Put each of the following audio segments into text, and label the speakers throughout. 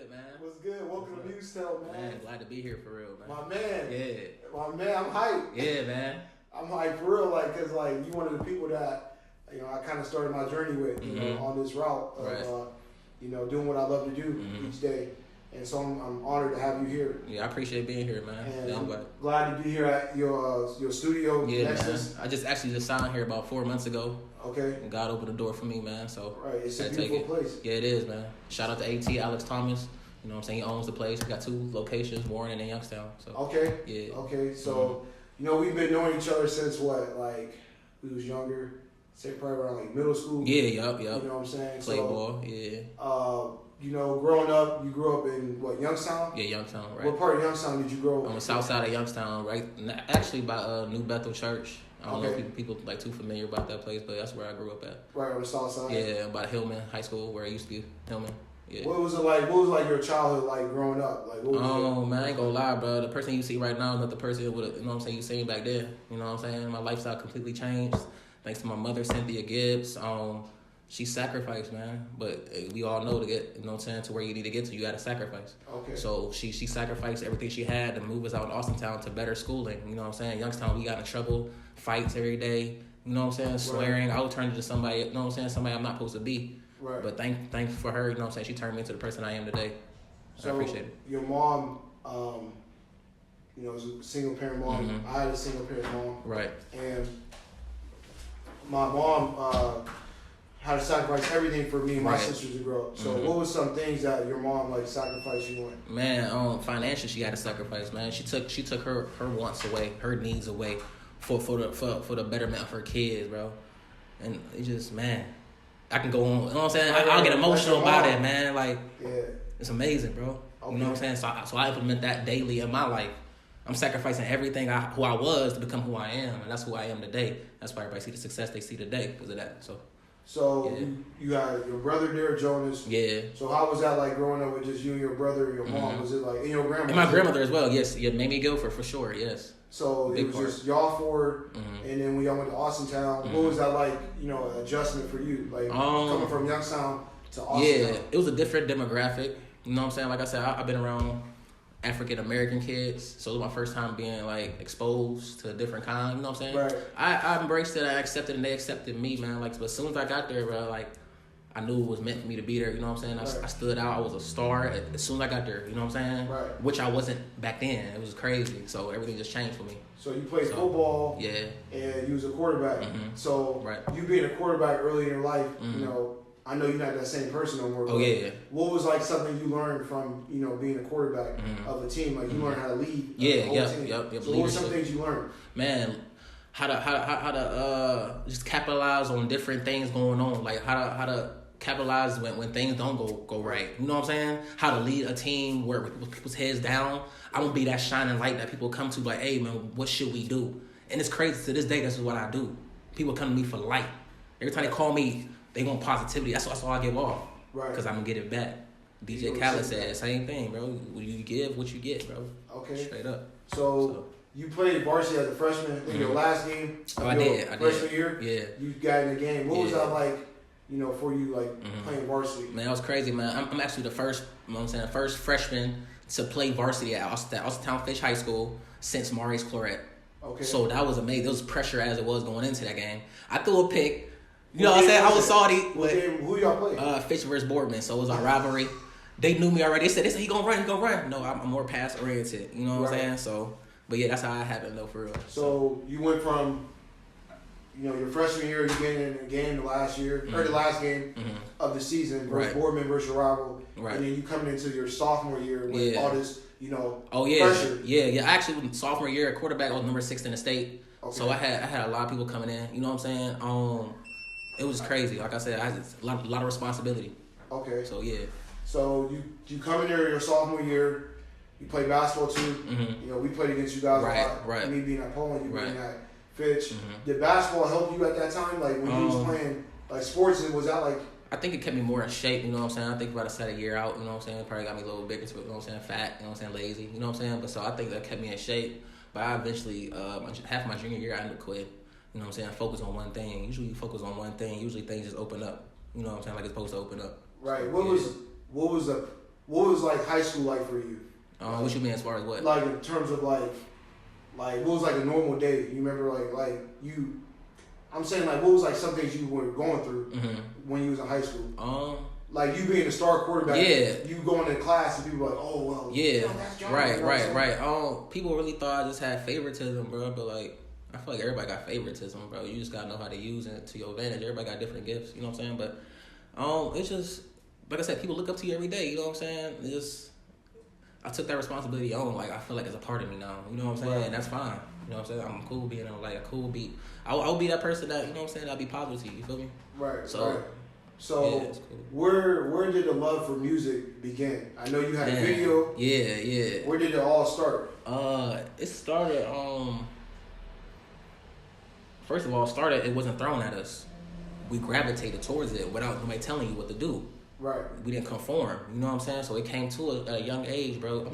Speaker 1: good, man?
Speaker 2: What's good? Welcome to Musetell, man.
Speaker 1: Man, glad to be here for real, man.
Speaker 2: My man.
Speaker 1: Yeah.
Speaker 2: My man, I'm hyped.
Speaker 1: Yeah, man.
Speaker 2: I'm hyped for real, like, cause like you one of the people that I kind of started my journey with, you know, on this route of doing what I love to do each day. And so I'm honored to have you here.
Speaker 1: Yeah, I appreciate being here, man.
Speaker 2: And I'm glad to be here at your studio.
Speaker 1: Yeah,
Speaker 2: Nexus.
Speaker 1: man. I just signed here about 4 months ago.
Speaker 2: Okay.
Speaker 1: And God opened the door for me, man. So
Speaker 2: it's a beautiful place.
Speaker 1: Yeah, it is, man. Shout out to AT, Alex Thomas. You know what I'm saying? He owns the place. We got 2 locations, Warren and Youngstown. So
Speaker 2: okay.
Speaker 1: Yeah.
Speaker 2: Okay. So we've been knowing each other since what? Like we was younger. Say probably around like middle school.
Speaker 1: Yeah, yup.
Speaker 2: You know what I'm saying?
Speaker 1: Play ball, yeah.
Speaker 2: Growing up, you grew up in what, Youngstown?
Speaker 1: Yeah, Youngstown, right.
Speaker 2: What part of Youngstown did you grow up
Speaker 1: on the south side of Youngstown, right? Actually by New Bethel Church. I don't know if people like too familiar about that place, but that's where I grew up at. Right
Speaker 2: on the south side?
Speaker 1: Yeah, by Hillman High School, where I used to be, Hillman. Yeah.
Speaker 2: What was it like? What was like your childhood like growing up? Like, what was
Speaker 1: man, I ain't gonna lie, bro. The person you see right now is not the person you know what I'm saying, you seen back then. You know what I'm saying? My lifestyle completely changed. Thanks to my mother, Cynthia Gibbs. She sacrificed, man. But we all know to get, you know what I'm saying, to where you need to get to, you gotta sacrifice.
Speaker 2: Okay.
Speaker 1: So she sacrificed everything she had to move us out in Austintown to better schooling. You know what I'm saying? Youngstown, we got in trouble, fights every day. You know what I'm saying? Swearing. Right. I would turn into somebody, you know what I'm saying, somebody I'm not supposed to be.
Speaker 2: Right.
Speaker 1: But thank for her, you know what I'm saying, she turned me into the person I am today. So I appreciate it.
Speaker 2: Your mom, was a single parent mom. Mm-hmm. I had a single parent mom.
Speaker 1: Right.
Speaker 2: And my mom had to sacrifice everything for me and my sisters to grow up. So what was some things that your mom like sacrificed you on?
Speaker 1: Man, financially she had to sacrifice, man. She took her wants away, her needs away for the betterment of her kids, bro. And it just, man, I can go on. You know what I'm saying? I'll get emotional about it, man. Like, it's amazing, bro. Okay. You know what I'm saying? So I implement that daily in my life. I'm sacrificing everything who I was to become who I am, and that's who I am today. That's why everybody see the success they see today because of that.
Speaker 2: So you had your brother there, Jonas.
Speaker 1: Yeah.
Speaker 2: So how was that like growing up with just you and your brother and your mom? Was it like, and your grandma?
Speaker 1: And my grandmother as well, yes. Yeah, made me go for sure, yes.
Speaker 2: So it was just y'all 4, and then when y'all went to Austintown, what was that like, adjustment for you? Like coming from Youngstown to Austintown?
Speaker 1: Yeah, it was a different demographic. You know what I'm saying? Like I said, I've been around African American kids, so it was my first time being like exposed to a different kind. You know what I'm saying?
Speaker 2: Right.
Speaker 1: I embraced it, I accepted it, and they accepted me, man. Like, but as soon as I got there, bro, like I knew it was meant for me to be there. You know what I'm saying? I stood out. I was a star as soon as I got there. You know what I'm saying?
Speaker 2: Right.
Speaker 1: Which I wasn't back then. It was crazy. So everything just changed for me.
Speaker 2: So you played football.
Speaker 1: Yeah.
Speaker 2: And you was a quarterback. So you being a quarterback early in your life, I know you're not that same person no more.
Speaker 1: Oh, yeah.
Speaker 2: What was like something you learned from, being a quarterback of a team? Like you learned how to lead
Speaker 1: the
Speaker 2: whole team.
Speaker 1: Yep.
Speaker 2: So what were some things you learned?
Speaker 1: Man, how to just capitalize on different things going on. Like how to capitalize when things don't go right. You know what I'm saying? How to lead a team where people's heads down. I'm gonna be that shining light that people come to like, hey man, what should we do? And it's crazy, to this day, this is what I do. People come to me for light. Every time they call me, they want positivity. That's all I give off. Right. Because I'm gonna get it back. DJ Khaled said, same thing, bro. When you give what you get, bro.
Speaker 2: Okay.
Speaker 1: Straight up.
Speaker 2: So you played varsity as a freshman in your last game.
Speaker 1: I did.
Speaker 2: Freshman year.
Speaker 1: Yeah.
Speaker 2: You got in the game. What was that like? For you like playing varsity.
Speaker 1: Man, that was crazy, man. I'm actually the first. You know what I'm saying, first freshman to play varsity at Austintown Fish High School since Maurice Claret.
Speaker 2: Okay.
Speaker 1: So that was amazing. There was pressure as it was going into that game. I threw a pick. You know what I'm saying? I was salty.
Speaker 2: Who y'all played?
Speaker 1: Fish versus Boardman. So it was our rivalry. They knew me already. They said he gonna run. No, I'm more pass oriented. You know what I'm saying? So, but yeah, that's how it happened though, for real.
Speaker 2: So you went from, your freshman year, you getting in the game the last year, or the last game of the season versus Boardman versus your rival, and then you coming into your sophomore year with all this, pressure.
Speaker 1: Yeah. Actually, sophomore year at quarterback, I was number 6 in the state.
Speaker 2: Okay.
Speaker 1: So I had a lot of people coming in. You know what I'm saying? It was crazy. Like I said, I had a lot of responsibility.
Speaker 2: Okay.
Speaker 1: So yeah.
Speaker 2: So you come in there your sophomore year, you play basketball too. We played against you guys a lot.
Speaker 1: Right.
Speaker 2: Me being at Poland, you being at Fitch. Did basketball help you at that time? Like when you was playing like sports, was that like?
Speaker 1: I think it kept me more in shape, you know what I'm saying? I think about to set a year out, you know what I'm saying? Probably got me a little bigger, you know what I'm saying? Fat, you know what I'm saying? Lazy, you know what I'm saying? But so I think that kept me in shape. But I eventually, half my junior year, I ended up quitting. You know what I'm saying? Focus on one thing. Usually you focus on one thing. Usually things just open up. You know what I'm saying? Like it's supposed to open up.
Speaker 2: Right.
Speaker 1: So,
Speaker 2: what was like high school like for you?
Speaker 1: What you mean as far as what?
Speaker 2: Like in terms of like what was like a normal day? You remember like you? I'm saying like what was like some things you were going through when you was in high school? Like you being a star quarterback, you going to class and people were like, oh well, that's John,
Speaker 1: right. People really thought I just had favoritism, bro. But like, I feel like everybody got favoritism, bro. You just gotta know how to use it to your advantage. Everybody got different gifts, you know what I'm saying? But it's just like I said, people look up to you every day. You know what I'm saying? It's just I took that responsibility on. Like I feel like it's a part of me now. You know what I'm saying? Right. And that's fine. You know what I'm saying? I'm cool being on like a cool beat. I'll be that person that, you know what I'm saying, that'll be positive to you. You feel me?
Speaker 2: Right.
Speaker 1: So.
Speaker 2: Right. So
Speaker 1: yeah, cool.
Speaker 2: where did the love for music begin? I know you had a video.
Speaker 1: Yeah.
Speaker 2: Where did it all start?
Speaker 1: It started first of all, it wasn't thrown at us. We gravitated towards it without nobody telling you what to do.
Speaker 2: Right.
Speaker 1: We didn't conform. You know what I'm saying? So it came to us at a young age, bro.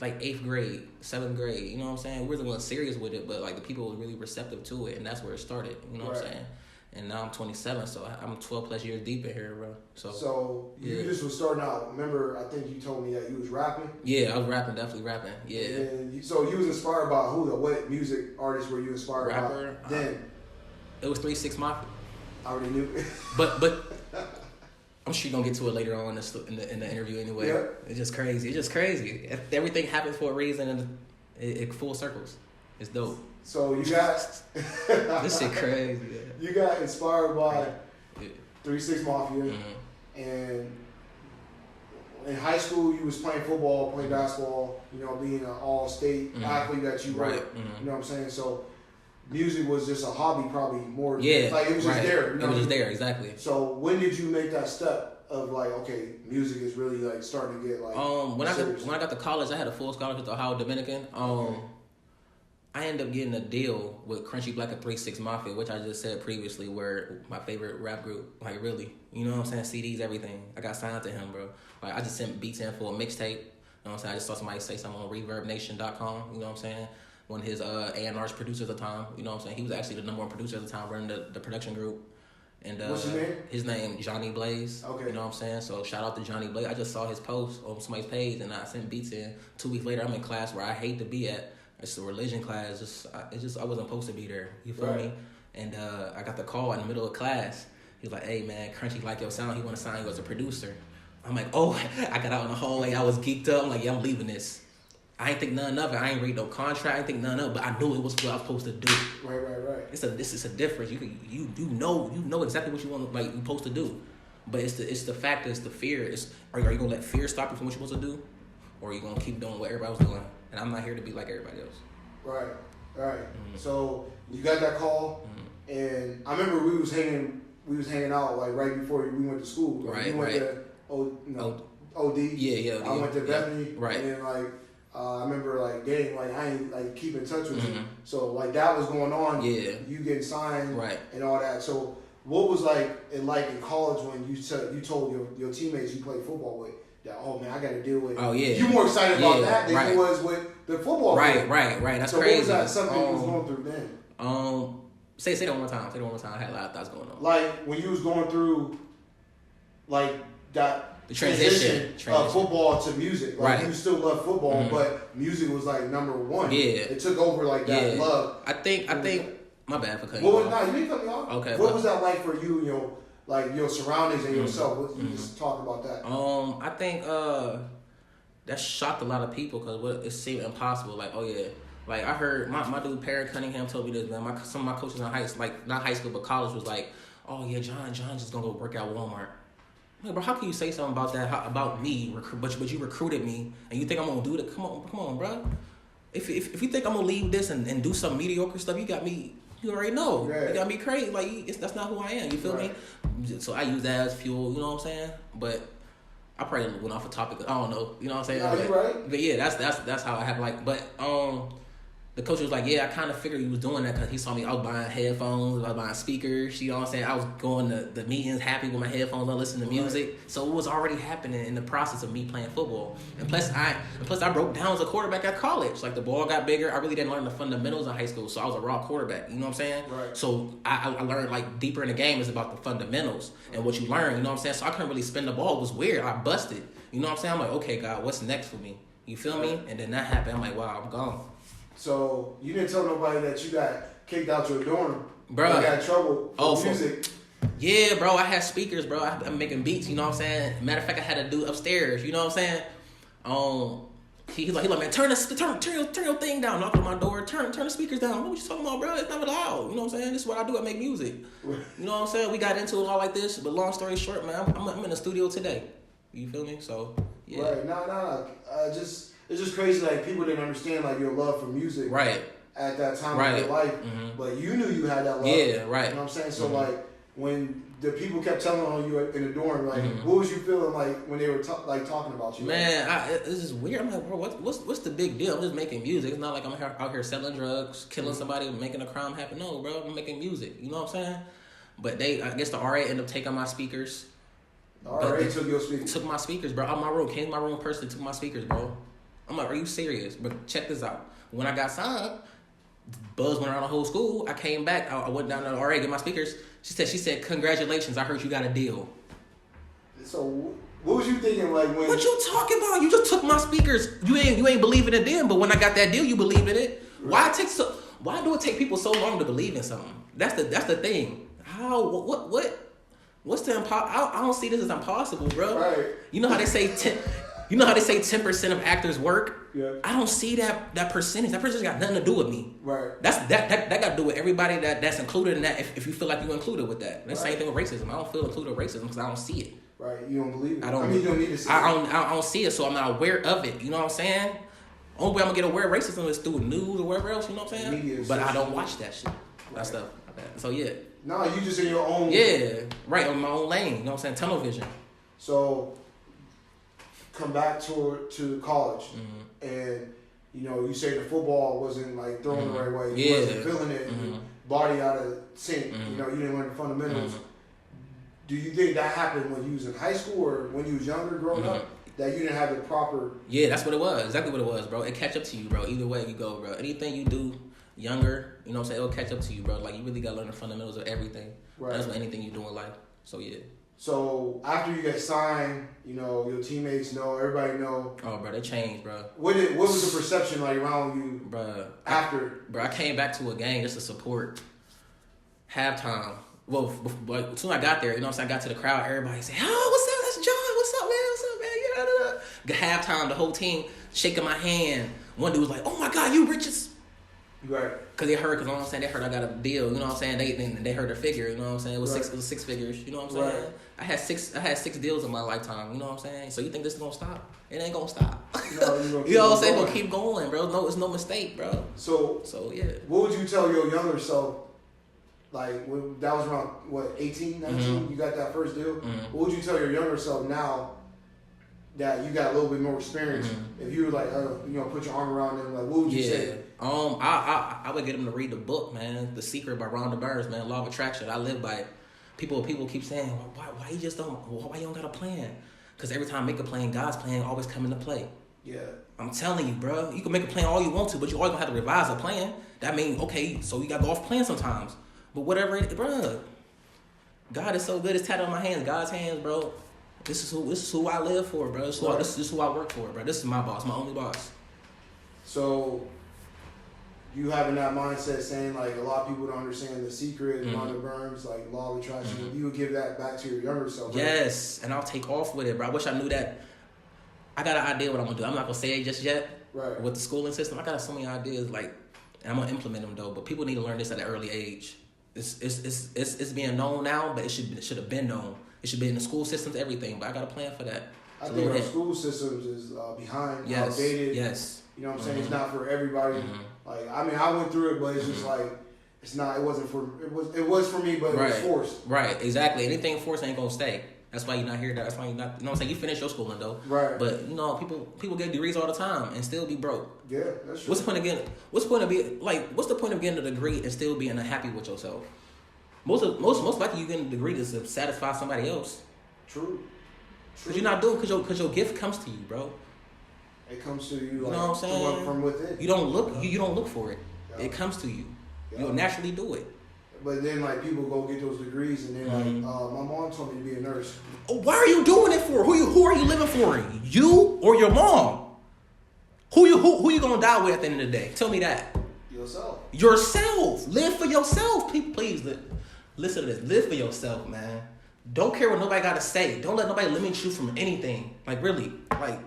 Speaker 1: Like 8th grade, 7th grade. You know what I'm saying? We wasn't serious with it, but like the people were really receptive to it, and that's where it started. You know what I'm saying? And now I'm 27, so I'm 12 plus years deep in here, bro. So
Speaker 2: you just was starting out. Remember, I think you told me that you was rapping?
Speaker 1: Yeah, I was rapping, definitely rapping. Yeah.
Speaker 2: And so you was inspired by who? What music artist were you inspired by then?
Speaker 1: It was 3 6 Mafia.
Speaker 2: I already knew.
Speaker 1: But I'm sure you're going to get to it later on in the interview anyway. Yeah. It's just crazy. Everything happens for a reason, and it full circles. It's dope.
Speaker 2: So you got
Speaker 1: this shit crazy. Yeah.
Speaker 2: You got inspired by 3 6 Mafia, and in high school you was playing football, playing basketball. You know, being an all-state athlete that you were. Right. You know what I'm saying? So music was just a hobby, probably more.
Speaker 1: Yeah.
Speaker 2: Like it was just there. You know?
Speaker 1: It was just there, exactly.
Speaker 2: So when did you make that step of like, okay, music is really like starting to get like?
Speaker 1: When I got to college, I had a full scholarship to Ohio Dominican. I ended up getting a deal with Crunchy Black and 3 6 Mafia, which I just said previously, were my favorite rap group. Like, really. You know what I'm saying? CDs, everything. I got signed to him, bro. Like, I just sent beats in for a mixtape. You know what I'm saying? I just saw somebody say something on ReverbNation.com. You know what I'm saying? One of his A&R's producers at the time. You know what I'm saying? He was actually the number one producer at the time, running the production group. And
Speaker 2: what's his name?
Speaker 1: His name, Johnny Blaze.
Speaker 2: Okay.
Speaker 1: You know what I'm saying? So, shout out to Johnny Blaze. I just saw his post on somebody's page, and I sent beats in. 2 weeks later, I'm in class where I hate to be at. It's a religion class. I wasn't supposed to be there. You feel me? And I got the call in the middle of class. He was like, "Hey man, Crunchy like your sound. He want to sign you as a producer." I'm like, "Oh!" I got out in the hallway. I was geeked up. I'm like, "Yeah, I'm leaving this." I ain't think nothing of it. I ain't read no contract. I ain't think nothing of it. But I knew it was what I was supposed to do.
Speaker 2: Right.
Speaker 1: This is a difference. You know exactly what you want. Like you supposed to do. But it's the factor. It's the fear. Are you gonna let fear stop you from what you're supposed to do, or are you gonna keep doing what everybody was doing? And I'm not here to be like everybody else.
Speaker 2: Right. So you got that call, and I remember we was hanging out like right before we went to school. Like, you went to OD.
Speaker 1: Yeah.
Speaker 2: I went to Bethany.
Speaker 1: Right.
Speaker 2: And then like I remember like dang, like I ain't like keep in touch with you. So like that was going on.
Speaker 1: Yeah.
Speaker 2: You getting signed.
Speaker 1: Right.
Speaker 2: And all that. So what was like in college when you told your teammates you played football with? That, oh man, I got to deal with.
Speaker 1: Oh yeah,
Speaker 2: you more excited about that than you was with the football.
Speaker 1: Right. That's crazy.
Speaker 2: What was that something you was going through then?
Speaker 1: Say that one more time. I had a lot of thoughts going on.
Speaker 2: Like when you was going through, like that
Speaker 1: the transition
Speaker 2: of football to music. Like you still love football,
Speaker 1: Mm-hmm.
Speaker 2: but music was like number one.
Speaker 1: Yeah,
Speaker 2: it took over like that love.
Speaker 1: I think. My bad for cutting
Speaker 2: you
Speaker 1: off.
Speaker 2: Nah, you didn't cut me off.
Speaker 1: Okay.
Speaker 2: What was that like for you? You know, like your surroundings and yourself. What you just talk about that?
Speaker 1: I think that shocked a lot of people because it seemed impossible. Like, oh yeah, like I heard my dude Perry Cunningham told me this, man. Some of my coaches in not high school but college was like, oh yeah, John's just gonna go work at Walmart. I'm like, bro, how can you say something about that about me? But you recruited me and you think I'm gonna do that? Come on, bro. If you think I'm gonna leave this and do some mediocre stuff, you got me. You already know. Right. You got me crazy. Like that's not who I am. You feel me? So I use that as fuel. You know what I'm saying? But I probably went off a topic. I don't know. You know what I'm saying?
Speaker 2: No, you're right.
Speaker 1: But yeah, that's how I have like. But The coach was like, yeah, I kind of figured he was doing that because he saw me. I was buying headphones, I was buying speakers. You know what I'm saying? I was going to the meetings happy with my headphones on, listening to music. So it was already happening in the process of me playing football. And plus I broke down as a quarterback at college. Like the ball got bigger. I really didn't learn the fundamentals in high school. So I was a raw quarterback. You know what I'm saying?
Speaker 2: Right.
Speaker 1: So I learned like deeper in the game is about the fundamentals and what you learn. You know what I'm saying? So I couldn't really spin the ball. It was weird. I busted. You know what I'm saying? I'm like, okay, God, what's next for me? You feel me? And then that happened. I'm like, wow, I'm gone.
Speaker 2: So you didn't tell nobody that you got kicked out your dorm,
Speaker 1: bro.
Speaker 2: You got in trouble for music.
Speaker 1: Yeah, bro. I had speakers, bro. I'm making beats. You know what I'm saying? Matter of fact, I had a dude upstairs. You know what I'm saying? He's like, man, turn your thing down. Knock on my door. Turn the speakers down. What you talking about, bro? It's not loud. You know what I'm saying? This is what I do. I make music. You know what I'm saying? We got into it all like this. But long story short, man, I'm in the studio today. You feel me? So yeah.
Speaker 2: Right. No. It's just crazy, like, people didn't understand, like, your love for music.
Speaker 1: Right.
Speaker 2: At that time of your life. Mm-hmm. But you knew you had that love.
Speaker 1: Yeah, right.
Speaker 2: You know what I'm saying? So, like, when the people kept telling on you in the dorm, like, what was you feeling, like, when they were, talking about you?
Speaker 1: Man, it's just weird. I'm like, bro, what's the big deal? I'm just making music. It's not like I'm out here selling drugs, killing somebody, making a crime happen. No, bro, I'm making music. You know what I'm saying? But I guess the RA ended up taking my speakers.
Speaker 2: The RA took your speakers?
Speaker 1: Took my speakers, bro. Out of my room. Came to my room personally, took my speakers, bro. I'm like, are you serious? But check this out. When I got signed, buzz went around the whole school. I came back. I went down to the RA, get my speakers. She said, congratulations. I heard you got a deal. So
Speaker 2: what was you thinking, like, when?
Speaker 1: What you talking about? You just took my speakers. You ain't believing it then. But when I got that deal, you believed in it. Right. Why do it take people so long to believe in something? That's the thing. How? What's the impossible? I don't see this as impossible, bro.
Speaker 2: Right.
Speaker 1: You know how they say 10% of actors work?
Speaker 2: Yeah.
Speaker 1: I don't see that percentage. That percentage got nothing to do with me.
Speaker 2: Right.
Speaker 1: That got to do with everybody that's included in that. If you feel like you're included with that, the same thing with racism. I don't feel included with racism because I don't see it.
Speaker 2: Right. You don't believe it.
Speaker 1: You don't need to see it. I don't see it, so I'm not aware of it. You know what I'm saying? Only way I'm gonna get aware of racism is through news or wherever else. You know what I'm saying? Media, but I don't watch that shit. That stuff. So yeah.
Speaker 2: No, you just in your own.
Speaker 1: Yeah. Right on my own lane. You know what I'm saying? Tunnel vision.
Speaker 2: So come back to college, and you say the football wasn't like thrown the right way. You wasn't feeling it. Body out of sync. You didn't learn the fundamentals. Do you think that happened when you was in high school or when you was younger growing up? That you didn't have the proper.
Speaker 1: Yeah, that's what it was. Exactly what it was, bro. It catch up to you, bro. Either way you go, bro. Anything you do younger, you know what I'm saying, it'll catch up to you, bro. Like, you really gotta learn the fundamentals of everything. Right. That's what anything you do in life. So yeah.
Speaker 2: So after you get signed, your teammates know, everybody know.
Speaker 1: Oh, bro, they changed, bro.
Speaker 2: What was the perception like around you,
Speaker 1: bro?
Speaker 2: After,
Speaker 1: I came back to a game just to support. Halftime. Well, as soon as I got there, you know what I'm saying, I got to the crowd, everybody said, "Oh, what's up? That's John. What's up, man? What's up, man?" Halftime, the whole team shaking my hand. One dude was like, "Oh my God, you richest."
Speaker 2: Right.
Speaker 1: Cause they heard, they heard I got a deal. You know what I'm saying? They heard their figure. You know what I'm saying? It was six figures. You know what I'm saying? I had six deals in my lifetime. You know what I'm saying? So you think this is gonna stop? It ain't gonna stop. No, you know what I'm saying? Gonna keep going, bro. No, it's no mistake, bro.
Speaker 2: So
Speaker 1: yeah.
Speaker 2: What would you tell your younger self? Like, that was around 18, 19. You got that first deal. What would you tell your younger self now that you got a little bit more experience? If you were like, put your arm around them, like, what would you say?
Speaker 1: I would get them to read the book, man, The Secret by Rhonda Burns, man, Law of Attraction. I live by it. People keep saying, why you don't got a plan? Because every time I make a plan, God's plan always come into play.
Speaker 2: Yeah.
Speaker 1: I'm telling you, bro. You can make a plan all you want to, but you always gonna have to revise a plan. That means, okay, so you gotta go off plan sometimes. But whatever it is, bro. God is so good. It's tatted on my hands. God's hands, bro. This is who I live for, bro. This is who I work for, bro. This is my boss, my only boss.
Speaker 2: So you having that mindset saying, like, a lot of people don't understand The Secret, Rhonda Burns, like, Law of Attraction. You would give that back to your younger self, right?
Speaker 1: Yes, and I'll take off with it, bro. I wish I knew that. I got an idea what I'm going to do. I'm not going to say it just yet.
Speaker 2: Right.
Speaker 1: With the schooling system, I got so many ideas, like, and I'm going to implement them, though. But people need to learn this at an early age. It's being known now, but it should have been known. It should be in the school systems, everything. But I got a plan for that.
Speaker 2: I think our school systems is behind, outdated.
Speaker 1: Yes.
Speaker 2: You know what I'm saying? It's not for everybody. Like, I mean, I went through it, but it's just like, it was for me, but it was forced.
Speaker 1: Right, exactly. Anything forced ain't gonna stay. That's why you're not here. That's why you're not. You know what I'm saying? You finish your schooling though.
Speaker 2: Right.
Speaker 1: But you know, people get degrees all the time and still be broke.
Speaker 2: Yeah, that's true.
Speaker 1: What's the point of getting? What's the point of getting a degree and still being unhappy with yourself? Most likely you getting a degree to satisfy somebody else.
Speaker 2: True.
Speaker 1: Because you're not doing because your gift comes to you, bro.
Speaker 2: It comes to you.
Speaker 1: You know what I'm saying?
Speaker 2: From within.
Speaker 1: You don't look for it. Yeah. It comes to you. Yeah. You'll naturally do it.
Speaker 2: But then, like, people go get those degrees, and then, my mom told me to be a nurse.
Speaker 1: Why are you doing it for? Who are you living for? You or your mom? Who you gonna die with at the end of the day? Tell me that. Yourself. Live for yourself. People, please listen to this. Live for yourself, man. Don't care what nobody got to say. Don't let nobody limit you from anything. Like, really, like.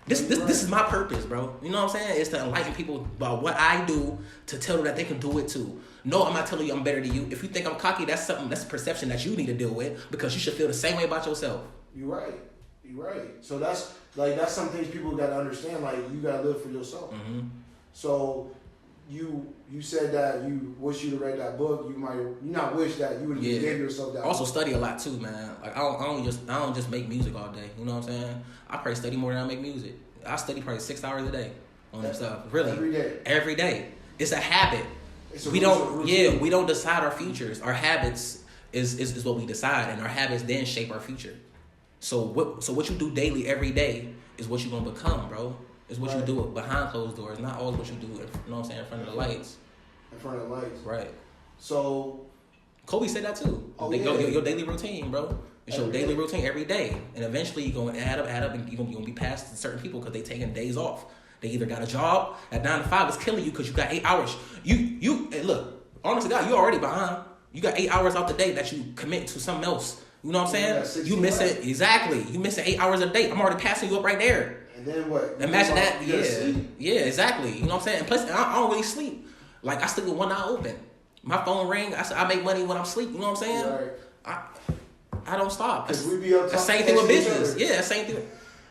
Speaker 1: This is my purpose, bro. You know what I'm saying? It's to enlighten people about what I do, to tell them that they can do it too. No, I'm not telling you I'm better than you. If you think I'm cocky, that's a perception that you need to deal with, because you should feel the same way about yourself.
Speaker 2: You're right. So that's some things people got to understand. Like, you got to live for yourself. Mm-hmm. So you said that you wish you'd have read that book. You not wish that you would have gave yourself that.
Speaker 1: Also
Speaker 2: book.
Speaker 1: Study a lot too, man. Like, I don't just make music all day. You know what I'm saying? I probably study more than I make music. I study probably 6 hours a day on this stuff. Really, every day. It's a habit. We don't decide our futures. Our habits is what we decide, and our habits then shape our future. So what you do daily, every day, is what you're gonna become, bro. It's what you do behind closed doors, not always what you do. You know what I'm saying? In front of the lights.
Speaker 2: In front of the lights.
Speaker 1: Right.
Speaker 2: So
Speaker 1: Kobe said that too. Your daily routine, bro. It's your daily routine every day, and eventually you're gonna add up, and you're gonna be past certain people because they taking days off. They either got a job at 9 to 5, it's killing you because you got 8 hours. You look, honestly, God, you already behind. You got 8 hours out the day that you commit to something else. You know what I'm saying? You missing exactly. You missing 8 hours a day. I'm already passing you up right there.
Speaker 2: And then what?
Speaker 1: Imagine that. Yeah, exactly. You know what I'm saying? And plus, I don't really sleep. Like, I sleep with one eye open. My phone ring. I make money when I'm asleep. You know what I'm saying?
Speaker 2: Right.
Speaker 1: I don't stop.
Speaker 2: Because we be up.
Speaker 1: The same thing with business. Yeah, same thing.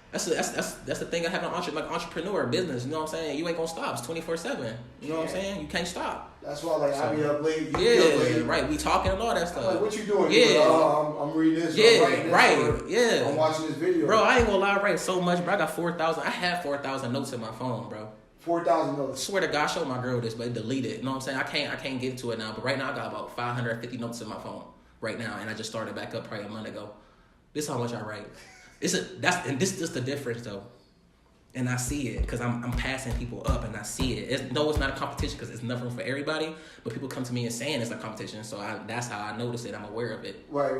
Speaker 1: That's the thing of having entrepreneur business. You know what I'm saying? You ain't gonna stop. It's 24/7. You know what I'm saying? You can't stop.
Speaker 2: That's why, like, I be up late. You
Speaker 1: be
Speaker 2: up late.
Speaker 1: Right. We talking and all that stuff.
Speaker 2: Like, what you doing?
Speaker 1: Yeah.
Speaker 2: I'm reading this.
Speaker 1: Yeah. Right.
Speaker 2: I'm watching this video.
Speaker 1: Bro, I ain't gonna lie. I write so much, bro. I got 4,000. I have 4,000 notes in my phone, bro.
Speaker 2: 4,000 notes.
Speaker 1: I swear to God, I showed my girl this, but it deleted. You know what I'm saying? I can't get to it now. But right now, I got about 550 notes in my phone right now, and I just started back up probably a month ago. This is how much I write. This is the difference though. And I see it because I'm passing people up, and I see it. It's not a competition because it's nothing for everybody. But people come to me and saying it's a competition, so that's how I notice it. I'm aware of it.
Speaker 2: Right.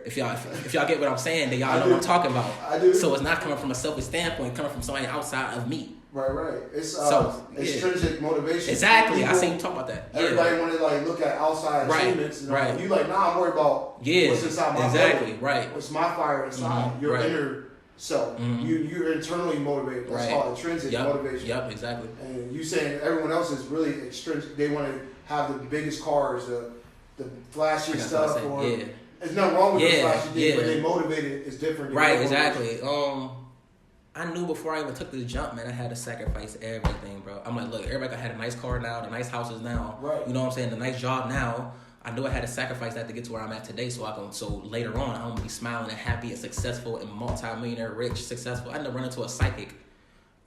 Speaker 1: If y'all get what I'm saying, then y'all know what I'm talking about.
Speaker 2: I do.
Speaker 1: So it's not coming from a selfish standpoint, coming from somebody outside of me.
Speaker 2: Right. It's extrinsic motivation.
Speaker 1: Exactly. I seen you talk about that.
Speaker 2: Everybody want to like look at outside achievements.
Speaker 1: Right.
Speaker 2: You like, nah, I'm worried about what's inside my belly.
Speaker 1: Right.
Speaker 2: What's my fire inside? Your inner self. You're internally motivated. That's called intrinsic motivation.
Speaker 1: Yep, exactly.
Speaker 2: And you saying everyone else is really extrinsic. They want to have the biggest cars, the flashy stuff. There's nothing wrong with the flashy things, but they motivated is different.
Speaker 1: Right, exactly. I knew before I even took this jump, man, I had to sacrifice everything, bro. I'm like, look, everybody had a nice car now, the nice houses now.
Speaker 2: Right.
Speaker 1: You know what I'm saying? The nice job now. I knew I had to sacrifice that to get to where I'm at today, so later on I'm gonna be smiling and happy and successful and multi-millionaire, rich, successful. I ended up running to a psychic.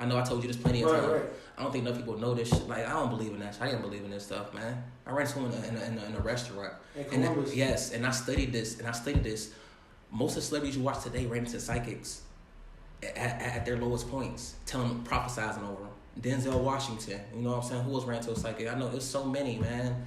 Speaker 1: I know I told you this plenty of times. Right. I don't think enough people know this shit. Like, I don't believe in that shit. I didn't believe in this stuff, man. I ran to him in a restaurant.
Speaker 2: In Columbus.
Speaker 1: And I studied this. Most of the celebrities you watch today ran into psychics at their lowest points, telling them, prophesizing over them. Denzel Washington, you know what I'm saying? Who else ran to a psychic? I know there's so many, man.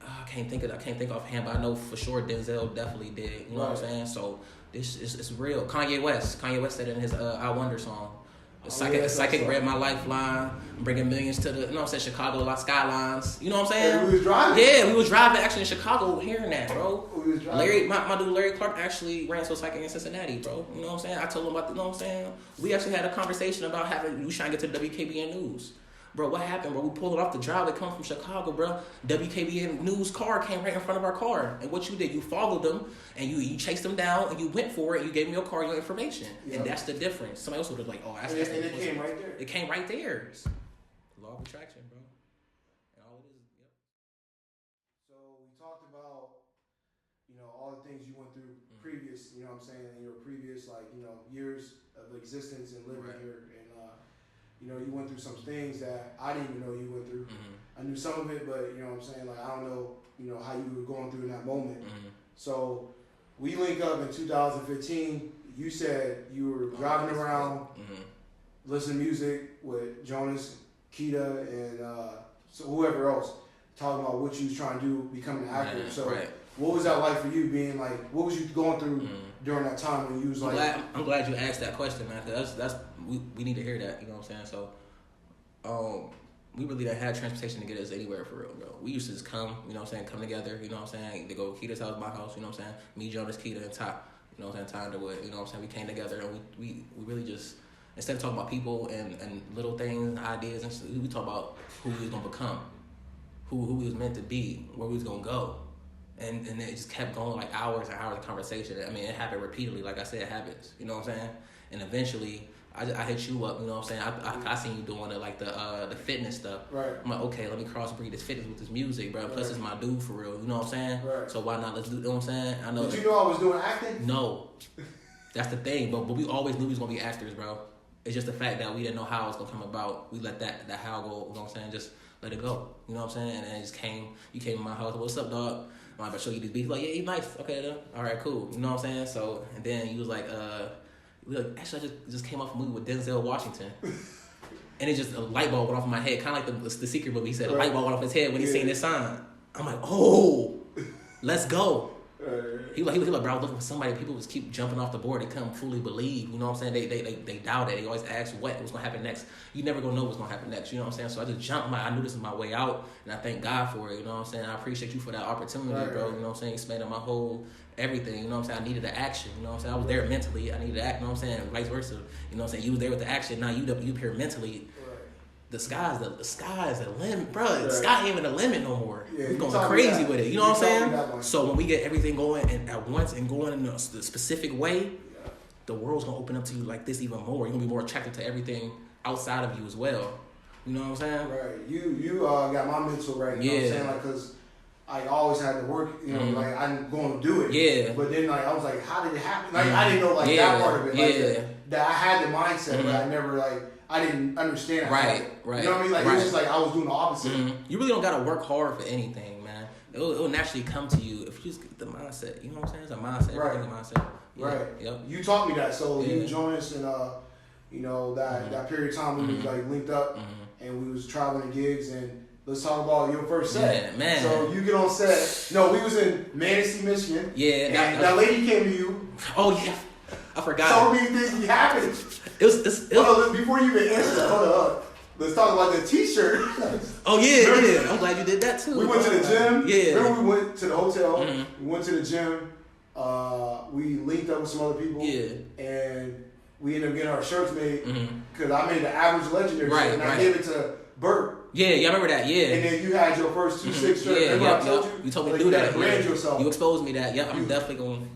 Speaker 1: I can't think offhand, but I know for sure Denzel definitely did. You know what I'm saying? So this is it's real. Kanye West said it in his I Wonder song. A psychic read my lifeline. I'm bringing millions to the, you know what I'm saying, Chicago skylines. You know what I'm saying?
Speaker 2: Hey, we was driving.
Speaker 1: Yeah, we was driving actually in Chicago hearing that, bro.
Speaker 2: We was driving.
Speaker 1: My dude Larry Clark actually ran to a psychic in Cincinnati, bro. You know what I'm saying? I told him about, you know what I'm saying? We actually had a conversation about we trying to get to WKBN News. Bro, what happened, bro? We pulled it off the driveway coming from Chicago, bro. WKBN News car came right in front of our car. And what you did, you followed them, and you chased them down, and you went for it, and you gave me your car, your information. Yep. And that's the difference. Somebody else would have like, oh, that's... And
Speaker 2: it came right there.
Speaker 1: It came right there. It's law of attraction, bro. And all it is, yep.
Speaker 2: So we talked about, all the things you went through previous previous, you know what I'm saying, in your previous, like, you know, years of existence and living here. And, you know, you went through some things that I didn't even know you went through. I knew some of it, but, you know what I'm saying, like, I don't know, you know, how you were going through in that moment. So we link up in 2015. You said you were driving around, listening to music with Jonas, Keita, and so whoever else, talking about what you was trying to do, becoming an actor. What was that like for you, being like, what was you going through during that time when you was like...
Speaker 1: I'm glad you asked that question, man, because we need to hear that, you know what I'm saying? So, we really didn't have transportation to get us anywhere for real, bro. We used to just come, you know what I'm saying, come together, you know what I'm saying, to go to Keita's house, my house, you know what I'm saying, me, Jonas, Keita, and Top, you know what I'm saying, Ty Underwood, you know what I'm saying, we came together and we really just, instead of talking about people and little things, ideas, and stuff, we talk about who we was going to become, who we was meant to be, where we was going to go. And it just kept going like hours and hours of conversation. I mean, it happened repeatedly. Like I said, it happens. You know what I'm saying? And eventually, I hit you up. You know what I'm saying? I seen you doing the fitness stuff.
Speaker 2: Right.
Speaker 1: I'm like, okay, let me crossbreed this fitness with this music, bro. Plus, it's my dude for real. You know what I'm saying?
Speaker 2: Right.
Speaker 1: So why not? Let's do. You know what I'm saying? I know.
Speaker 2: Did you know I was doing acting?
Speaker 1: No, that's the thing. But we always knew we was gonna be actors, bro. It's just the fact that we didn't know how it was gonna come about. We let that how go. You know what I'm saying? Just let it go. You know what I'm saying? And then it just came. You came to my house. What's up, dog? I'm about to show you these beats. Like, yeah, he's nice. Okay, then. All right, cool. You know what I'm saying? So, and then he was like, actually, I just came off a movie with Denzel Washington. And it just, a light bulb went off in my head. Kind of like the Secret movie. He said a light bulb went off his head when he seen this sign. I'm like, oh, let's go. He was like, bro, I was looking for somebody. People just keep jumping off the board. They couldn't fully believe. You know what I'm saying? They doubt it. They always ask what was going to happen next. You never going to know what's going to happen next. You know what I'm saying? So I just jumped. I knew this was my way out. And I thank God for it. You know what I'm saying? I appreciate you for that opportunity, bro. You know what I'm saying? Expanding my whole everything. You know what I'm saying? I needed the action. You know what I'm saying? I was there mentally. I needed to act. You know what I'm saying? Vice versa. You know what I'm saying? You was there with the action. Now you here mentally. The sky's the limit, bro. The sky ain't even the limit no more. We're going crazy with it. You know what I'm saying? So when we get everything going and at once and going in a specific way, the world's gonna open up to you like this even more. You're gonna be more attracted to everything outside of you as well. You know what I'm saying?
Speaker 2: Right. You got my mental right. You know what I'm saying? Like, cause I always had to work. You know, like I'm going to do it. Yeah. But then like I was like, how did it happen? Like I didn't know like that part of it. Like that I had the mindset, but I never I didn't understand.
Speaker 1: Right.
Speaker 2: You know what I mean? Like it was just like I was doing the opposite.
Speaker 1: You really don't gotta work hard for anything, man. It'll naturally come to you if you just get the mindset. You know what I'm saying? It's a mindset. Everything's a mindset. Yeah.
Speaker 2: Right. Yep. You taught me that. So you joined us in you know, that period of time we was like linked up and we was traveling gigs. And let's talk about your first set. Man. So you get on set. No, we was in Manistee, Michigan. Yeah. And that lady came to you.
Speaker 1: Oh yeah. I forgot.
Speaker 2: So many things happened.
Speaker 1: It was
Speaker 2: before you even answer that, hold on. Let's talk about the t-shirt.
Speaker 1: Oh yeah. I'm glad you did that too.
Speaker 2: We went to the gym. Yeah. Remember we went to the hotel. We went to the gym. We linked up with some other people. Yeah. And we ended up getting our shirts made because I made the Average Legendary shirt and I gave it to Bert.
Speaker 1: Yeah, I remember that. Yeah.
Speaker 2: And then you had your first 2-6 shirts. Remember I told you?
Speaker 1: You told me to do that.
Speaker 2: You brand yourself.
Speaker 1: You exposed me that. Yep. I'm definitely going.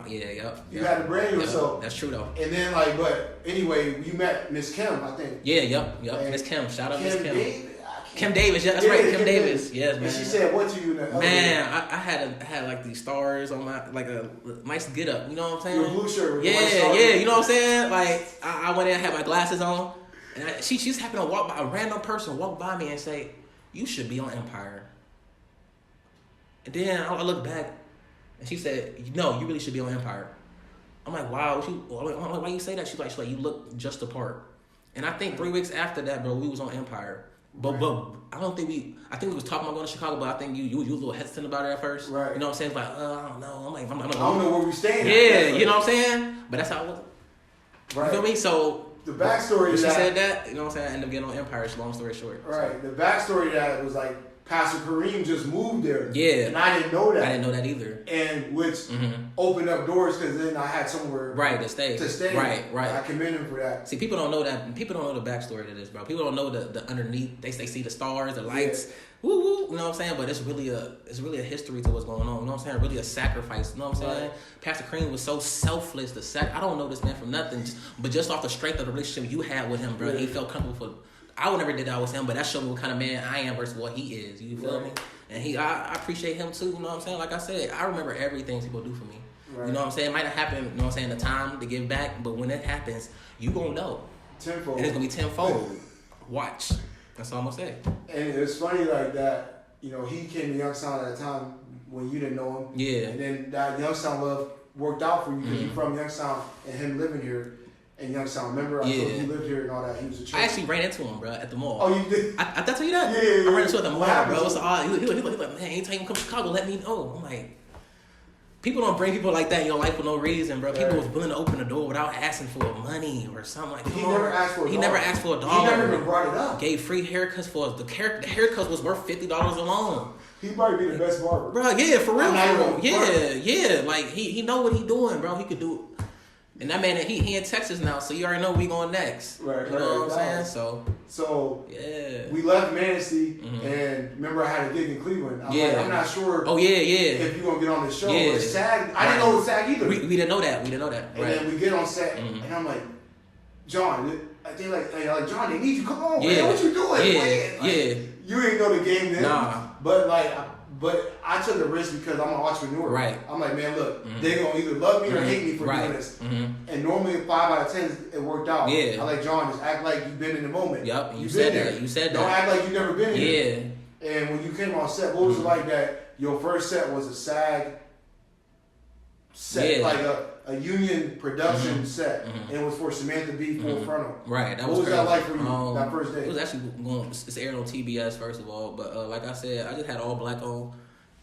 Speaker 2: You had to brand yourself.
Speaker 1: That's true though.
Speaker 2: And then but anyway, you met Miss Kim, I think.
Speaker 1: Yeah. Miss Kim. Shout out Miss Kim. Kim Davis, yeah, that's right. Kim Davis. Yes, man.
Speaker 2: And she said what to you?
Speaker 1: Man, I had like these stars on my like a nice get up. You know what I'm saying?
Speaker 2: Your blue shirt.
Speaker 1: Yeah. You know what I'm saying? Like I went in, and had my glasses on, and she just happened to walk by, a random person walked by me and say, "You should be on Empire." And then I looked back, and she said, "No, you really should be on Empire." I'm like, "Wow." I'm like, "Why you say that?" She's like, "You look just the part." And I think 3 weeks after that, bro, we was on Empire. But I don't think I think we was talking about going to Chicago, but I think you was a little hesitant about it at first. Right. You know what I'm saying? It's like, I don't know. I
Speaker 2: don't know where we staying.
Speaker 1: Yeah, you know what I'm saying? But that's how it was. Right. You feel me? So
Speaker 2: the backstory
Speaker 1: she said that, you know what I'm saying? I ended up getting on Empire, long story short.
Speaker 2: Right. So. The backstory to that was like Pastor Kareem just moved there.
Speaker 1: Yeah.
Speaker 2: And I didn't know that.
Speaker 1: I didn't know that either.
Speaker 2: And which opened up doors because then I had somewhere
Speaker 1: to stay. Right.
Speaker 2: I commend him for that.
Speaker 1: See, people don't know that. People don't know the backstory to this, bro. People don't know the underneath. They see the stars, the lights. Yeah. Woo woo. You know what I'm saying? But it's really a history to what's going on. You know what I'm saying? Really a sacrifice. You know what I'm saying? Pastor Kareem was so selfless. I don't know this man from nothing, but just off the strength of the relationship you had with him, bro, he felt comfortable for. I would never did that with him, but that showed me what kind of man I am versus what he is. You feel me? And I appreciate him too. You know what I'm saying? Like I said, I remember everything people do for me. Right. You know what I'm saying? It might not happen, you know what I'm saying, the time to give back, but when it happens, you gonna know.
Speaker 2: Tenfold.
Speaker 1: And it's gonna be tenfold. Watch. That's all I'm gonna say.
Speaker 2: And it's funny like that, you know, he came to Youngstown at a time when you didn't know him.
Speaker 1: Yeah.
Speaker 2: And then that Youngstown love worked out for you because you're from Youngstown and him living here in Youngstown. Remember, I told you lived here and all that. He was a chick.
Speaker 1: I actually ran into him, bro, at the mall.
Speaker 2: Oh, you did?
Speaker 1: I tell you that?
Speaker 2: Yeah.
Speaker 1: I ran into him at the mall, bro. It's odd. He like, man, anytime you come to Chicago, let me know. I'm like, people don't bring people like that in your life for no reason, bro. People was willing to open the door without asking for money or something like that.
Speaker 2: He never asked for a dollar.
Speaker 1: He never asked for a dollar.
Speaker 2: He never even brought it up.
Speaker 1: Gave free haircuts for us. The haircuts was worth $50 alone.
Speaker 2: He might be the best barber.
Speaker 1: Bro, yeah, for real. Yeah. Like, he know what he doing, bro. He could do. And that man, he in Texas now, so you already know we going next.
Speaker 2: Right.
Speaker 1: You know what I'm saying?
Speaker 2: So
Speaker 1: yeah.
Speaker 2: We left Manistee, and remember I had a gig in Cleveland. I'm not sure.
Speaker 1: Oh yeah.
Speaker 2: If you gonna get on the show,
Speaker 1: yeah.
Speaker 2: It's SAG. I didn't know it was SAG either.
Speaker 1: We didn't know that.
Speaker 2: And then we get on set, and I'm like, John, they like John, they need you. Come on, man. What you doing?
Speaker 1: Yeah.
Speaker 2: You ain't know the game then.
Speaker 1: Nah.
Speaker 2: But I took a risk because I'm an entrepreneur.
Speaker 1: Right.
Speaker 2: I'm like, man, look, they're going to either love me or hate me for doing this. And normally 5 out of 10, it worked out.
Speaker 1: Yeah.
Speaker 2: I like, John, just act like you've been in the moment.
Speaker 1: Yep.
Speaker 2: You said that. Don't act like you've never been here. Yeah. And when you came on set, what was it like that your first set was a SAG set, like a union production set, and it was for Samantha B. Full Frontal.
Speaker 1: Right. That
Speaker 2: what was
Speaker 1: crazy.
Speaker 2: that like for you, that first day?
Speaker 1: It was actually it's aired on TBS, first of all, but like I said, I just had all black on.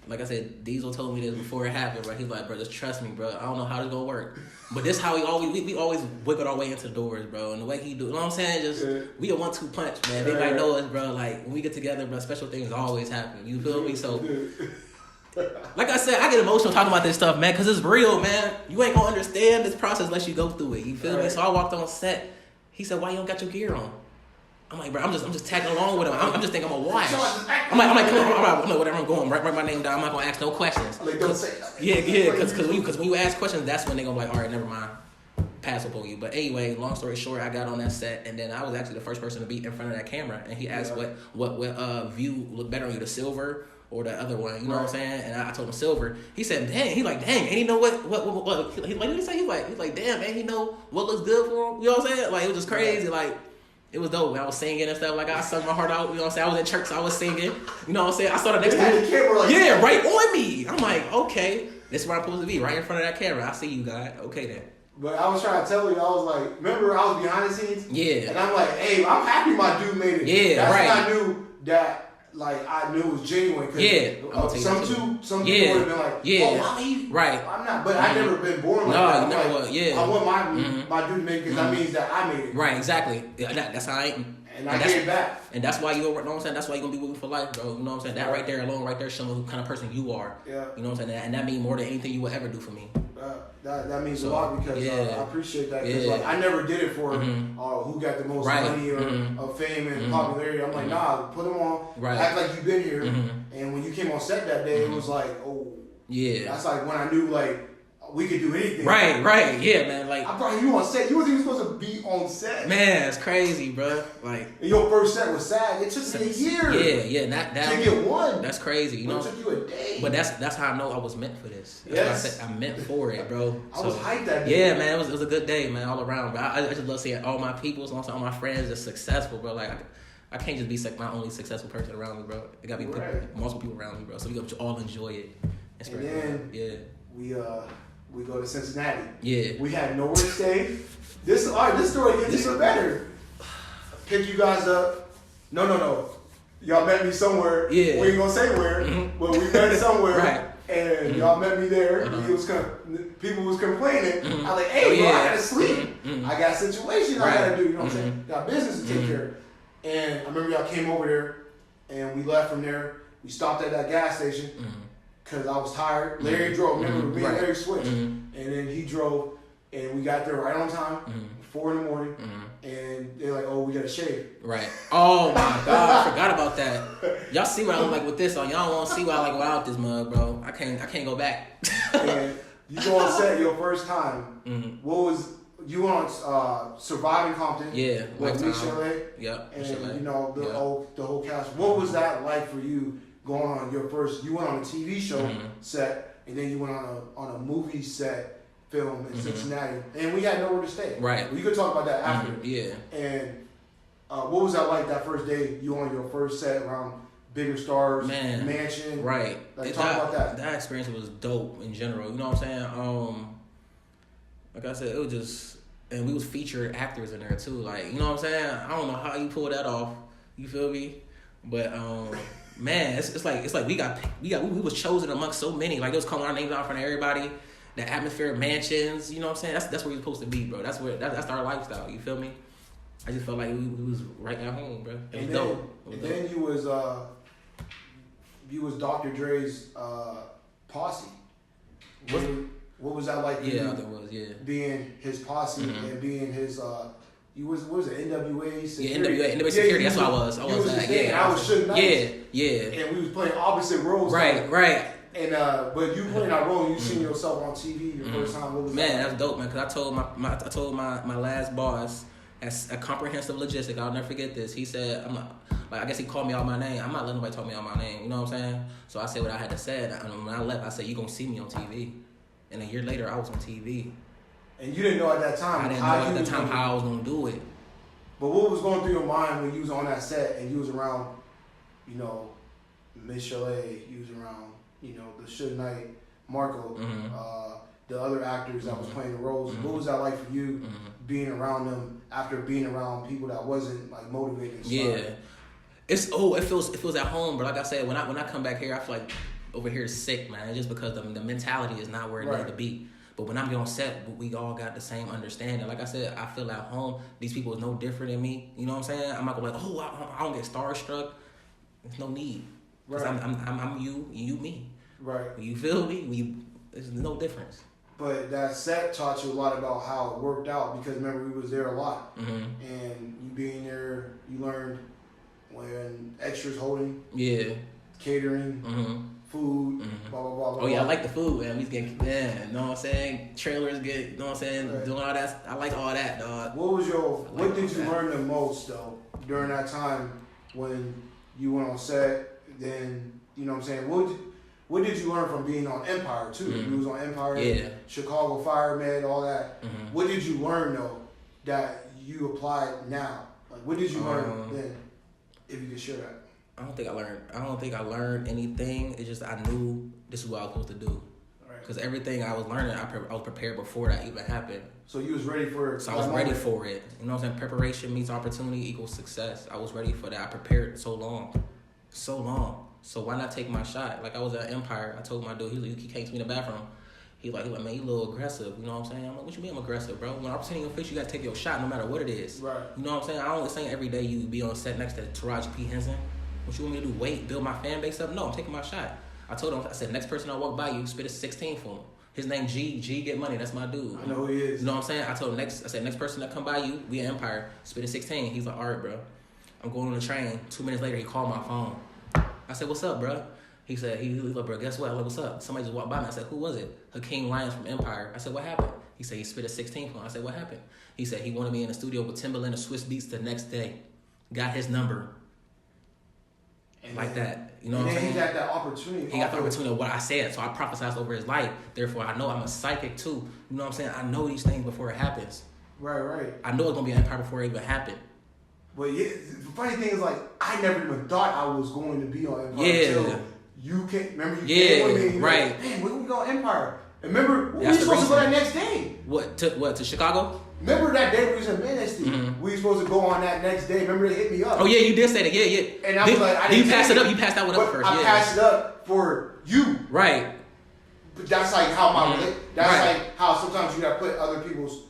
Speaker 1: Like I said, Diesel told me this before it happened, right? He's like, bro, just trust me, bro. I don't know how this gonna work. But this how we always wiggle our way into the doors, bro. And the way he do, you know what I'm saying? We a 1-2 punch, man. Everybody know us, bro. Like, when we get together, bro, special things always happen. You feel me? So, like I said, I get emotional talking about this stuff, man, because it's real, man. You ain't gonna understand this process unless you go through it. You feel me? So I walked on set. He said, why you don't got your gear on? I'm like, bro, I'm just tagging along with him. I'm just thinking I'm gonna watch. I'm like, come on, no, whatever. I'm going. Write my name down. I'm not gonna ask no questions.
Speaker 2: Like, don't say nothing.
Speaker 1: Yeah, because when you ask questions, that's when they gonna be like, all right, never mind, pass up on you. But anyway, long story short, I got on that set, and then I was actually the first person to be in front of that camera, and he asked what view looked better on you, the silver or the other one, you know what I'm saying? And I told him silver. He said, dang. He like, dang, and he know what he like. What did he say? He's like, damn, man, he know what looks good for him. You know what I'm saying? Like, it was just crazy, like. It was dope. I was singing and stuff. Like, I sung my heart out. You know what I'm saying? I was in church, so I was singing. You know what I'm saying? I saw the next time. Yeah, right on me. I'm like, okay. This is where I'm supposed to be, right in front of that camera. I see you, God. Okay, then.
Speaker 2: But I was trying to tell you, I was like, remember I was behind the scenes?
Speaker 1: Yeah.
Speaker 2: And I'm like, hey, I'm happy my dude made it.
Speaker 1: Yeah,
Speaker 2: that's
Speaker 1: right.
Speaker 2: That's when I knew that, like, I knew it was genuine. Some people would have been like, oh, mommy.
Speaker 1: Right.
Speaker 2: I'm not, but I never been born like that.
Speaker 1: No, you never was. Yeah.
Speaker 2: I want my dude to make it because that means that I made it.
Speaker 1: Right, exactly. That's how I ain't.
Speaker 2: And I gave back.
Speaker 1: And that's why you know what I'm saying? That's why you're going to be with me for life, bro. You know what I'm saying? That right there alone, right there, showing what kind of person you are.
Speaker 2: Yeah.
Speaker 1: You know what I'm saying? And that means more than anything you will ever do for me.
Speaker 2: That means a lot because I appreciate that. Because like, I never did it for who got the most money or fame and popularity. I'm like, nah, put them on. Right. Act like you've been here. And when you came on set that day, it was like, oh. Yeah. That's like when I knew, like, we could do anything.
Speaker 1: Right. Yeah, man. Like,
Speaker 2: I brought you on set. You wasn't even supposed to be on set.
Speaker 1: Man, it's crazy, bro. Like,
Speaker 2: and your first set was SAG. It took me a year.
Speaker 1: Yeah. That
Speaker 2: to get one.
Speaker 1: That's crazy. You know,
Speaker 2: it took you a day.
Speaker 1: But that's how I know I was meant for this. That's what I said. I meant for it, bro.
Speaker 2: I was hyped that day.
Speaker 1: Yeah, man. It was a good day, man, all around. Bro. I just love seeing all my people, all my friends are successful, bro. Like, I can't just be my only successful person around me, bro. It gotta be multiple people around me, bro. So we gotta all enjoy it.
Speaker 2: And then we go to Cincinnati. Yeah. We had nowhere to stay. This story gets even better. Pick you guys up. No. Y'all met me somewhere. Yeah. We ain't gonna say where, but we met somewhere. Right. And y'all met me there. People was complaining. I was like, hey, bro, I gotta sleep. I got a situation I gotta do. You know what I'm saying? Got business to take care of. And I remember y'all came over there, and we left from there. We stopped at that gas station. Because I was tired. Larry drove. Remember, me and Larry switched. And then he drove, and we got there right on time, 4 in the morning. And they're like, oh, we got to shave. Right. Oh, my God. I forgot about that. Y'all see what I look like with this on. Y'all won't see what I like without this mug, bro. I can't go back. And you go on set your first time. What was... You went on Surviving Compton. Yeah. With Musetell. Yep. And, you know, the whole cast. What was that like for you? Going on your first, you went on a TV show set, and then you went on a movie set film in Cincinnati, and we had nowhere to stay.
Speaker 1: Right.
Speaker 2: We could talk about that after.
Speaker 1: Yeah.
Speaker 2: And what was that like that first day? You on your first set around bigger stars, mansion.
Speaker 1: Right.
Speaker 2: Like, talk about that.
Speaker 1: That experience was dope in general. You know what I'm saying? Like I said, it was just, and we was featured actors in there too. Like, you know what I'm saying? I don't know how you pull that off. You feel me? But man, it's like we was chosen amongst so many. Like, they was calling our names out in front of everybody. The atmosphere of mansions. You know what I'm saying? That's where you're supposed to be, bro. That's our lifestyle. You feel me? I just felt like we was right at home, bro. It was dope.
Speaker 2: Then you was Dr. Dre's posse. What was that like?
Speaker 1: Yeah, that was
Speaker 2: being his posse and being his you was what was it, NWA security?
Speaker 1: Yeah, NWA security. That's what I was. I was that. Yeah,
Speaker 2: I was Suge Knight.
Speaker 1: Yeah.
Speaker 2: And we was playing opposite roles.
Speaker 1: Right.
Speaker 2: And but you playing that role, you seen yourself on TV your first time. What was that?
Speaker 1: That's dope, man. Cause I told my last boss, as a comprehensive logistic, I'll never forget this. He said, I guess he called me out my name. I'm not letting nobody talk me out my name. You know what I'm saying? So I said what I had to say. And when I left, I said, you gonna see me on TV. And a year later, I was on TV. And
Speaker 2: you didn't know at that time.
Speaker 1: I didn't know at that time how I was gonna do it.
Speaker 2: But what was going through your mind when you was on that set and you was around, Miss Chalet, you was around, the Suge Knight, Marco, the other actors that was playing the roles. What was that like for you being around them after being around people that wasn't like motivated?
Speaker 1: Yeah, it feels at home, but like I said, when I come back here, I feel like over here is sick, man. Just because the mentality is not where it needs to be. But when I'm on set, we all got the same understanding. Like I said, I feel at home. These people is no different than me. You know what I'm saying? I'm not gonna be like, I don't get starstruck. There's no need. Right. I'm you, you me.
Speaker 2: Right.
Speaker 1: You feel me? There's no difference.
Speaker 2: But that set taught you a lot about how it worked out because remember we was there a lot, and you being there, you learned when extras holding, catering, food, blah blah blah.
Speaker 1: Oh yeah, I like the food, man. We getting, you know what I'm saying? Trailers get, you know what I'm saying? Right. Doing all that. I like all that, dog.
Speaker 2: What did you learn the most though during that time when you went on set? Then you know what I'm saying? What did you learn from being on Empire too? You was on Empire, Chicago Fire Med, all that. What did you learn though that you applied now? Like what did you learn then? If you could share that.
Speaker 1: I don't think I learned anything. It's just I knew this is what I was supposed to do. Because everything I was learning, I was prepared before that even happened.
Speaker 2: So you was ready for it.
Speaker 1: So I was ready for it. You know what I'm saying? Preparation meets opportunity equals success. I was ready for that. I prepared so long. So why not take my shot? Like I was at Empire. I told my dude, he came to me in the bathroom. He like, man, you a little aggressive. You know what I'm saying? I'm like, what you mean I'm aggressive, bro? When opportunity in your face, you gotta take your shot no matter what it is.
Speaker 2: Right.
Speaker 1: You know what I'm saying? I don't say every day you be on set next to Taraji P. Henson. What you want me to do? Wait, build my fan base up? No, I'm taking my shot. I told him, I said, next person I walk by you, spit a 16 for him. His name G Get Money. That's my dude.
Speaker 2: I know who he is.
Speaker 1: You know what I'm saying? I told him next person that come by you, we at Empire, spit a 16. He's like, all right, bro. I'm going on the train. 2 minutes later, he called my phone. I said, what's up, bro? He said, he like, bro, guess what? I'm like, what's up? Somebody just walked by me. I said, who was it? Hakeem Lyons from Empire. I said, what happened? He said, he spit a 16 for him. I said, what happened? He said, he wanted me in the studio with Timbaland and Swiss Beats the next day. Got his number. And like that. You know what I'm saying?
Speaker 2: He got that opportunity.
Speaker 1: He got the opportunity of what I said. So I prophesized over his life. Therefore, I know I'm a psychic too. You know what I'm saying? I know these things before it happens.
Speaker 2: Right.
Speaker 1: I know it's going to be an Empire before it even happened.
Speaker 2: But yeah, the funny thing is, like, I never even thought I was going to be on Empire until you came. Remember, you came with me. And
Speaker 1: right.
Speaker 2: Like, man, when we go Empire? And remember, we were supposed to go that next day.
Speaker 1: What to Chicago?
Speaker 2: Remember that day we was in Manistee? We were supposed to go on that next day. Remember they hit me up?
Speaker 1: Oh yeah, you did say that. Yeah.
Speaker 2: And I was like, I didn't.
Speaker 1: You passed it up. You passed that one up first.
Speaker 2: I passed it up for you.
Speaker 1: Right.
Speaker 2: But that's like how that's like how sometimes you gotta put other people's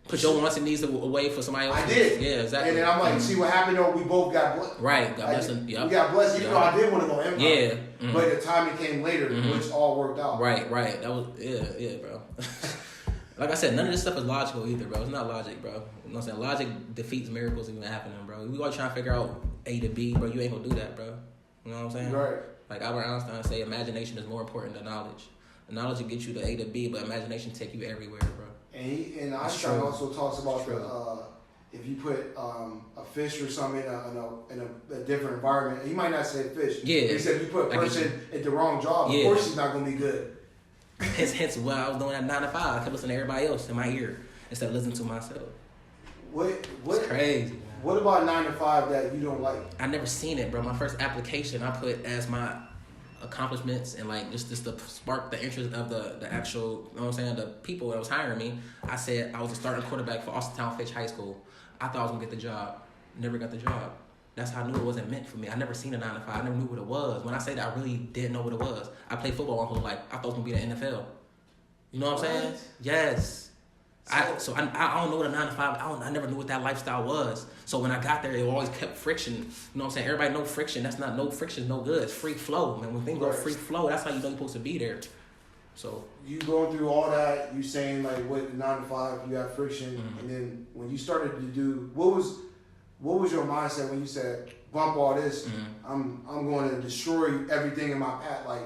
Speaker 1: Put your wants and needs away for somebody else.
Speaker 2: I did.
Speaker 1: Yeah, exactly.
Speaker 2: And then I'm like, see what happened though? We both got blessed.
Speaker 1: Right, got blessed. Yep.
Speaker 2: We got blessed, even though I did want to go Empire.
Speaker 1: Yeah.
Speaker 2: But the timing came later, which all worked out.
Speaker 1: Right. That was, yeah, bro. Like I said, none of this stuff is logical either, bro. It's not logic, bro. You know what I'm saying? Logic defeats miracles even happening, bro. We all trying to figure out A to B, bro. You ain't gonna do that, bro. You know what I'm saying?
Speaker 2: Right.
Speaker 1: Like Albert Einstein say, imagination is more important than knowledge. The knowledge will get you to A to B, but imagination take you everywhere, bro.
Speaker 2: And Einstein also talks about if you put a fish or something in a different environment, he might not say fish.
Speaker 1: Yeah.
Speaker 2: He said if you put a person at the wrong job, of course he's not going to be good.
Speaker 1: Hence what I was doing at 9 to 5. I kept listening to everybody else in my ear instead of listening to myself.
Speaker 2: It's crazy, man. What about 9 to 5 that you don't like?
Speaker 1: I never seen it, bro. My first application I put as my accomplishments and like just to spark the interest of the actual, you know what I'm saying, the people that was hiring me. I said I was a starting quarterback for Austintown Fitch High School. I thought I was gonna get the job. Never got the job. That's how I knew it wasn't meant for me. I never seen a 9 to 5. I never knew what it was. When I say that, I really didn't know what it was. I played football my whole life. I thought it was gonna be the NFL. You know what I'm saying? Yes. I don't know what a 9 to 5. I never knew what that lifestyle was. So when I got there, it always kept friction. You know what I'm saying? Everybody know friction. That's not no friction. No good. It's free flow, man. When things go free flow, that's how you know you're supposed to be there. So
Speaker 2: you going through all that. You saying like with 9 to 5, you have friction, and then when you started to do, what was your mindset when you said bump all this? I'm going to destroy everything in my path. Like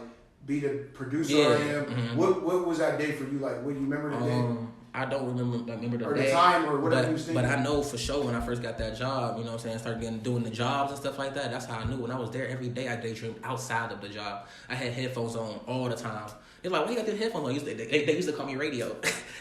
Speaker 2: be the producer I am. What was that day for you? Like, what do you remember the day?
Speaker 1: I don't remember the
Speaker 2: or
Speaker 1: day.
Speaker 2: The time or whatever you was thinking.
Speaker 1: But I know for sure when I first got that job, you know what I'm saying, started doing the jobs and stuff like that, that's how I knew. When I was there every day, I daydreamed outside of the job. I had headphones on all the time. They're like, why you got the headphones on? They used to call me radio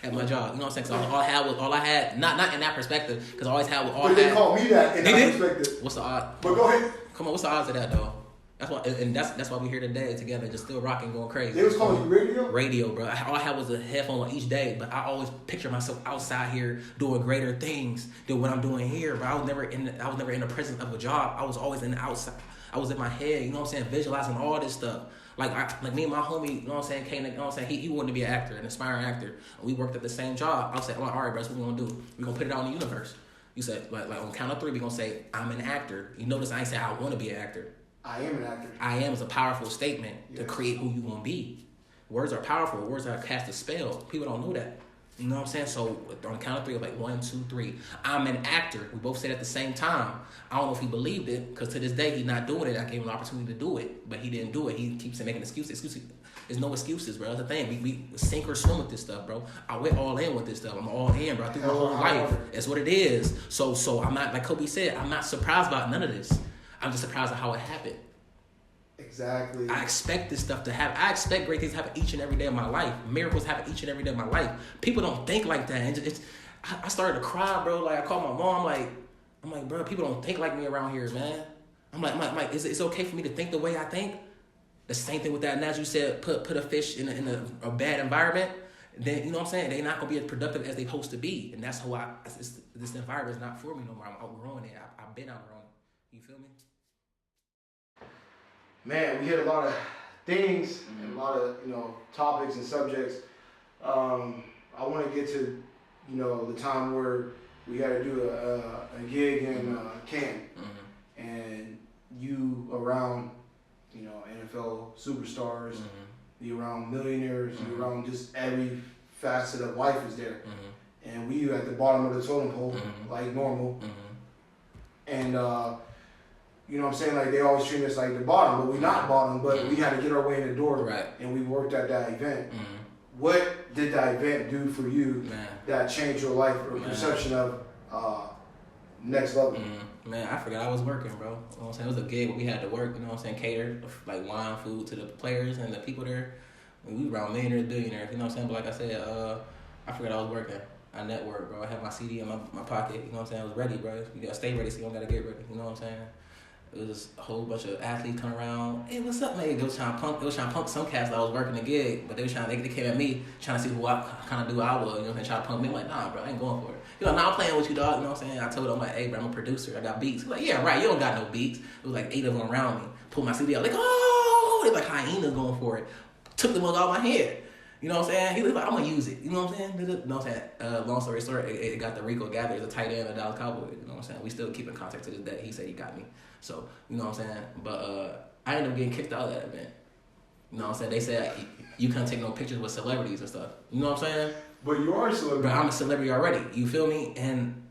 Speaker 1: at my job. You know what I'm saying? Because all I had, not in that perspective, because I always had all I had.
Speaker 2: But they called me that in that perspective.
Speaker 1: What's the odds?
Speaker 2: But go ahead.
Speaker 1: Come on, what's the odds of that, though? That's why we're here today together, just still rocking, going crazy.
Speaker 2: They was calling you radio?
Speaker 1: Radio, bro. All I had was a headphone on each day, but I always picture myself outside here doing greater things than what I'm doing here. But I was never in the presence of a job. I was always in the outside. I was in my head, you know what I'm saying, visualizing all this stuff. Like me and my homie, you know what I'm saying, Kane, you know what I'm saying, he wanted to be an actor, an aspiring actor. We worked at the same job. I was like, all right, bro, that's what we're gonna do. We're gonna put it out in the universe. You said, like on count of 3, we're gonna say, I'm an actor. You notice I ain't say I want to be an actor.
Speaker 2: I am an actor.
Speaker 1: I am is a powerful statement to create who you want to be. Words are powerful. Words are cast a spell. People don't know that. You know what I'm saying? So on the count of 3, like 1, 2, 3. I'm an actor. We both said at the same time. I don't know if he believed it, because to this day he's not doing it. I gave him the opportunity to do it, but he didn't do it. He keeps making excuses. There's no excuses, bro. That's the thing. We sink or swim with this stuff, bro. I went all in with this stuff. I'm all in, bro. Through my whole life. That's what it is. So I'm not, like Kobe said, I'm not surprised about none of this. I'm just surprised at how it happened.
Speaker 2: Exactly.
Speaker 1: I expect this stuff to happen. I expect great things to happen each and every day of my life. Miracles happen each and every day of my life. People don't think like that. And I started to cry, bro. Like I called my mom. I'm like, bro, people don't think like me around here, man. I'm like, is it okay for me to think the way I think? The same thing with that. And as you said, put a fish in a bad environment, then you know what I'm saying. They're not gonna be as productive as they're supposed to be. And that's how this environment is not for me no more. I'm outgrowing it. I've been outgrowing it. You feel me?
Speaker 2: Man, we hit a lot of things and a lot of, topics and subjects. I want to get to, the time where we had to do a gig in Canton, and you around, NFL superstars, you around millionaires, you around just every facet of life is there, and we at the bottom of the totem pole, like normal, and. You know what I'm saying? Like, they always treat us like the bottom, but we're not bottom, but we had to get our way in the door, and we worked at that event. What did that event do for you that changed your life or perception of next level?
Speaker 1: Man, I forgot I was working, bro. You know what I'm saying? It was a gig where we had to work, you know what I'm saying, cater, like wine, food to the players and the people there. And we were around millionaires, billionaires, you know what I'm saying? But like I said, I forgot I was working. I networked, bro. I had my CD in my pocket, you know what I'm saying? I was ready, bro. You gotta stay ready so you don't gotta get ready, you know what I'm saying? It was a whole bunch of athletes coming around. Hey, what's up, man? They was trying to punk some cats that I was working the gig, but they came at me trying to see who I kind of do I was, you know what I'm saying? Trying to punk me. I'm like, nah, bro, I ain't going for it. I'm playing with you, dog, you know what I'm saying? I told him, like, hey, bro, I'm a producer. I got beats. He's like, yeah, right, you don't got no beats. It was like 8 of them around me. Pulled my CD out, like, oh! They're like hyenas going for it. Took the mug out of my head. You know what I'm saying? He was like, I'm going to use it. You know what I'm saying? You know what I'm saying? Long story short, it got the Rico Gathers, a tight end of Dallas Cowboys. You know what I'm saying? We still keep in contact to this day. He said he got me. So, you know what I'm saying? But I ended up getting kicked out of that event. You know what I'm saying? They said you can't take no pictures with celebrities and stuff. You know what I'm saying?
Speaker 2: But you are a celebrity.
Speaker 1: But I'm a celebrity already. You feel me? And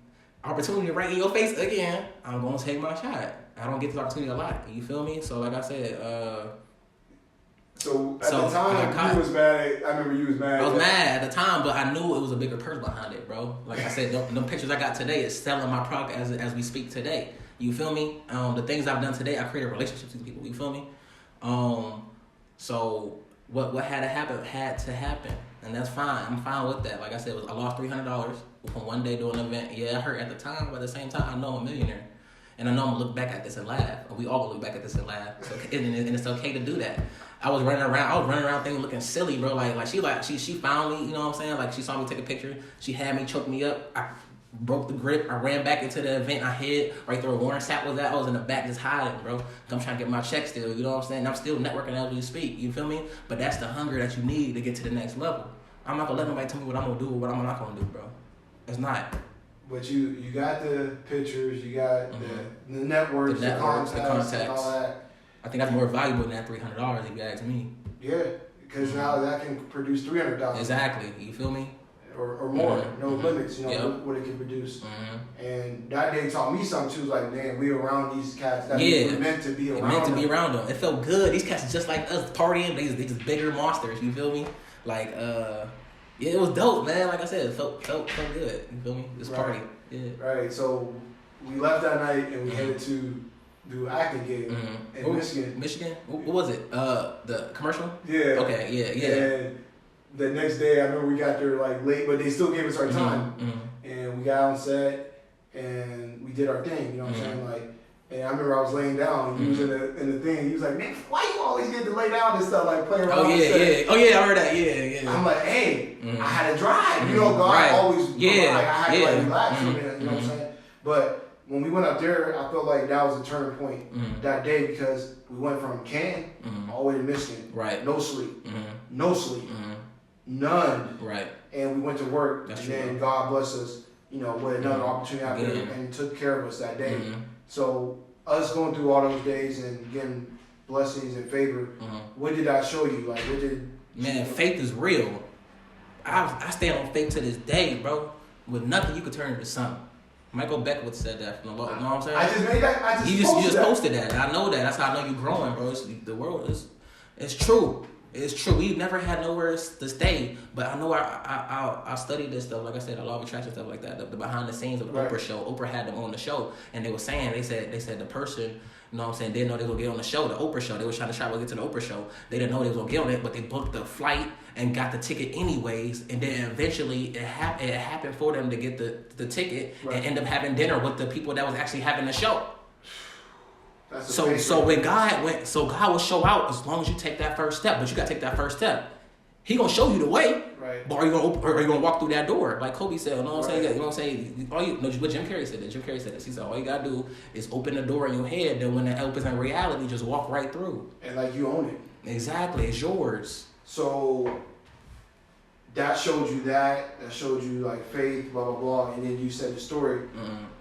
Speaker 1: opportunity right in your face again, I'm going to take my shot. I don't get this opportunity a lot. You feel me? So, like I said,
Speaker 2: So at the time, you was mad. I remember you was mad.
Speaker 1: I was mad at the time, but I knew it was a bigger person behind it, bro. Like I said, them pictures I got today is selling my product as we speak today. You feel me? The things I've done today, I created relationships with people. You feel me? So what had to happen, and that's fine. I'm fine with that. Like I said, I lost $300 from one day doing an event. Yeah, it hurt at the time, but at the same time, I know I'm a millionaire, and I know I'm gonna look back at this and laugh. We all gonna look back at this and laugh. And it's okay to do that. I was running around thinking looking silly, bro. Like she found me. You know what I'm saying? Like she saw me take a picture. She had me, choked me up. I broke the grip. I ran back into the event. I hid right there where Warren Sapp was at. I was in the back just hiding, bro. I'm trying to get my check still. You know what I'm saying? I'm still networking as we speak. You feel me? But that's the hunger that you need to get to the next level. I'm not gonna let nobody tell me what I'm gonna do or what I'm not gonna do, bro. It's not.
Speaker 2: But you got the pictures. You got the networks, the contacts, and all that.
Speaker 1: I think that's more valuable than that $300 if you ask me.
Speaker 2: Yeah, because now that can produce $300.
Speaker 1: Exactly. You feel me?
Speaker 2: Or more, no limits, what it can produce. And that day taught me something too. Like, man, we around these cats that we're meant to be around.
Speaker 1: Meant to be around them. It felt good. These cats are just like us partying. They just bigger monsters. You feel me? Like, it was dope, man. Like I said, it felt good. You feel me? This party. Yeah.
Speaker 2: Right. So we left that night and we headed to do acting gig in Michigan.
Speaker 1: Michigan? What was it? The commercial?
Speaker 2: Yeah.
Speaker 1: Okay. Yeah.
Speaker 2: And the next day, I remember we got there like late, but they still gave us our time. And we got on set and we did our thing. You know what I'm saying? Like, and I remember I was laying down. And he was in the thing. He was like, "Man, why you always get to lay down and stuff like play around?"
Speaker 1: Oh yeah. I heard that. Yeah.
Speaker 2: I'm like, hey, I had to drive. You know, God always. Like, I had to like relax. You know what I'm saying? But when we went up there, I felt like that was a turning point that day because we went from Canton all the way to Michigan. Right. No sleep. No sleep. None. Right. And we went to work. That's true. Then God bless us, with another opportunity out there and took care of us that day. So us going through all those days and getting blessings and favor, what did that show you? Like, what did...
Speaker 1: Man, faith is real. I stand on faith to this day, bro. With nothing, you could turn into something. Michael Beckwith said that from the Lord. You know what I'm saying?
Speaker 2: I just made that.
Speaker 1: You just posted that. I know that. That's how I know you're growing, bro. The world is... It's true. It's true. We've never had nowhere to stay, but I know I studied this stuff. Like I said, a law of attraction stuff like that. The behind the scenes of the Oprah show. Oprah had them on the show, and they were saying they said the person, you know what I'm saying, didn't know they was gonna get on the show, the Oprah show. They was trying to get to the Oprah show. They didn't know they was gonna get on it, but they booked the flight and got the ticket anyways. And then eventually it happened for them to get the ticket and end up having dinner with the people that was actually having the show. So when God will show out as long as you take that first step, but you gotta take that first step. He gonna show you the way, right? But are you gonna walk through that door? Like Kobe said, you know what I'm saying? You know what I'm saying? What Jim Carrey said. Jim Carrey said this. He said all you gotta do is open the door in your head. Then when it opens in reality, just walk right through.
Speaker 2: And like you own it.
Speaker 1: Exactly, it's yours.
Speaker 2: So that showed you that. That showed you like faith, blah blah blah. And then you said the story.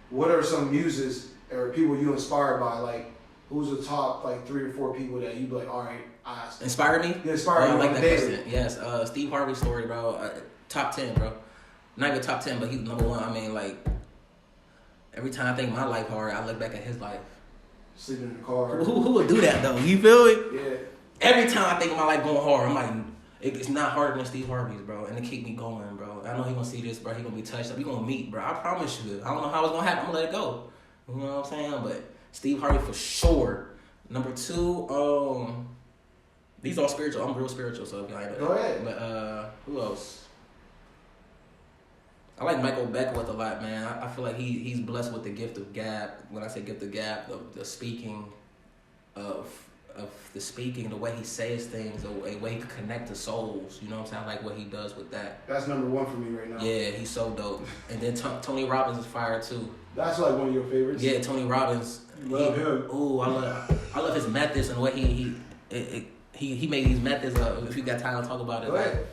Speaker 2: What are some muses or people you inspired by? Like, who's the top like 3 or 4 people that you be like, all right,
Speaker 1: inspired me?
Speaker 2: Yeah, inspired me.
Speaker 1: I like that person. Yes, Steve Harvey's story, bro. Top 10, bro. Not even top 10, but he's number 1. I mean, like, every time I think my life hard, I look back at his life.
Speaker 2: Sleeping in the car.
Speaker 1: Who would do that though? You feel me?
Speaker 2: Yeah.
Speaker 1: Every time I think of my life going hard, I'm like, it's not harder than Steve Harvey's, bro. And it keep me going, bro. I know he gonna see this, bro. He gonna be touched up. We gonna meet, bro. I promise you. I don't know how it's gonna happen. I'm gonna let it go. You know what I'm saying? But Steve Harvey for sure. Number 2, these all spiritual. I'm real spiritual, so if y'all ain't know.
Speaker 2: Go ahead.
Speaker 1: But who else? I like Michael Beckwith a lot, man. I feel like he's blessed with the gift of gab. When I say gift of gab, the speaking of the speaking, the way he says things, the way he can connect to souls. You know what I'm saying? I like what he does with that.
Speaker 2: That's number 1 for me right now.
Speaker 1: Yeah, he's so dope. And then Tony Robbins is fire too.
Speaker 2: That's like one of your favorites.
Speaker 1: Yeah, Tony Robbins.
Speaker 2: Love him.
Speaker 1: Ooh, I love his methods and what he made these methods. If you got time to talk about it, like,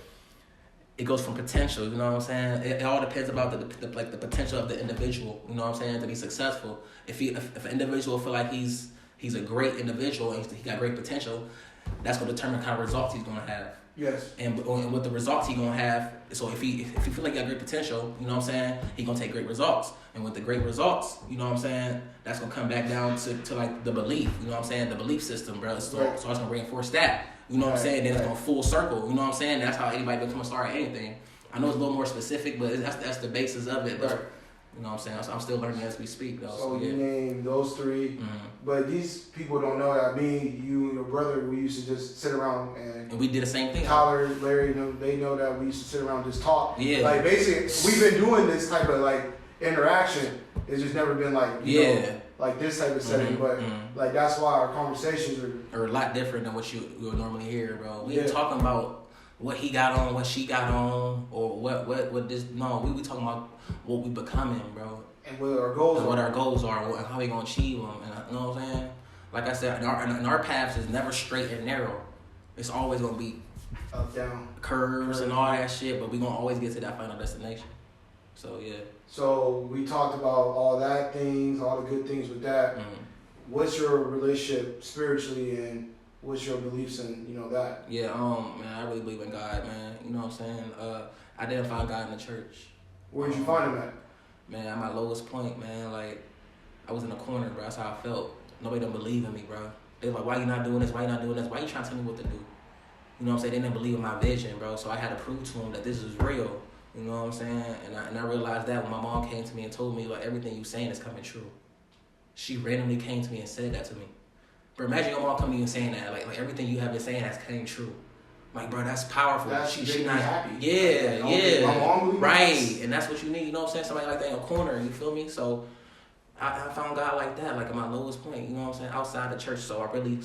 Speaker 1: it goes from potential. You know what I'm saying? It all depends about the potential of the individual. You know what I'm saying? To be successful, if an individual feel like he's a great individual and he got great potential, that's going to determine kind of results he's going to have.
Speaker 2: Yes.
Speaker 1: And with the results he's going to have, so if he feel like he got great potential, you know what I'm saying, he going to take great results. And with the great results, you know what I'm saying, that's going to come back down to like the belief, you know what I'm saying, the belief system, bro. So it's going to reinforce that, you know what I'm saying, then it's going to full circle, you know what I'm saying, that's how anybody become a star at anything. I know it's a little more specific, but that's the basis of it, but You know what I'm saying? So I'm still learning as we speak, though.
Speaker 2: So you name those three, but these people don't know that me, you, and your brother, we used to just sit around and
Speaker 1: we did the same thing.
Speaker 2: Tyler, Larry, they know that we used to sit around and just talk.
Speaker 1: Yeah.
Speaker 2: Like basically, we've been doing this type of like interaction. It's just never been like you know, like this type of setting. But like that's why our conversations
Speaker 1: are a lot different than what you would normally hear, bro. We ain't talking about what he got on, what she got on, or what this. No, we talking about what we becoming, bro.
Speaker 2: And what our goals
Speaker 1: and what our goals are, and how we gonna achieve them. And you know what I'm saying? Like I said, our paths is never straight and narrow. It's always gonna be
Speaker 2: up, down,
Speaker 1: curves and all that shit. But we gonna always get to that final destination. So yeah.
Speaker 2: So we talked about all that things, all the good things with that. What's your relationship spiritually and what's your beliefs in, you know, that?
Speaker 1: Yeah, man, I really believe in God, man. You know what I'm saying? I didn't find God in the church.
Speaker 2: Where did you find him at?
Speaker 1: Man, at my lowest point, man, like, I was in a corner, bro. That's how I felt. Nobody didn't believe in me, bro. They was like, why you not doing this? Why you not doing this? Why you trying to tell me what to do? You know what I'm saying? They didn't believe in my vision, bro. So I had to prove to them that this is real. You know what I'm saying? And I realized that when my mom came to me and told me, like, everything you saying is coming true. She randomly came to me and said that to me. Bro, imagine your mom coming to you and saying that. Like everything you have been saying has came true. Like, bro, that's powerful. She not happy. Yeah.
Speaker 2: My mom
Speaker 1: right. And that's what you need. You know what I'm saying? Somebody like that in a corner. You feel me? So I found God like that, like at my lowest point. You know what I'm saying? Outside the church. So I really,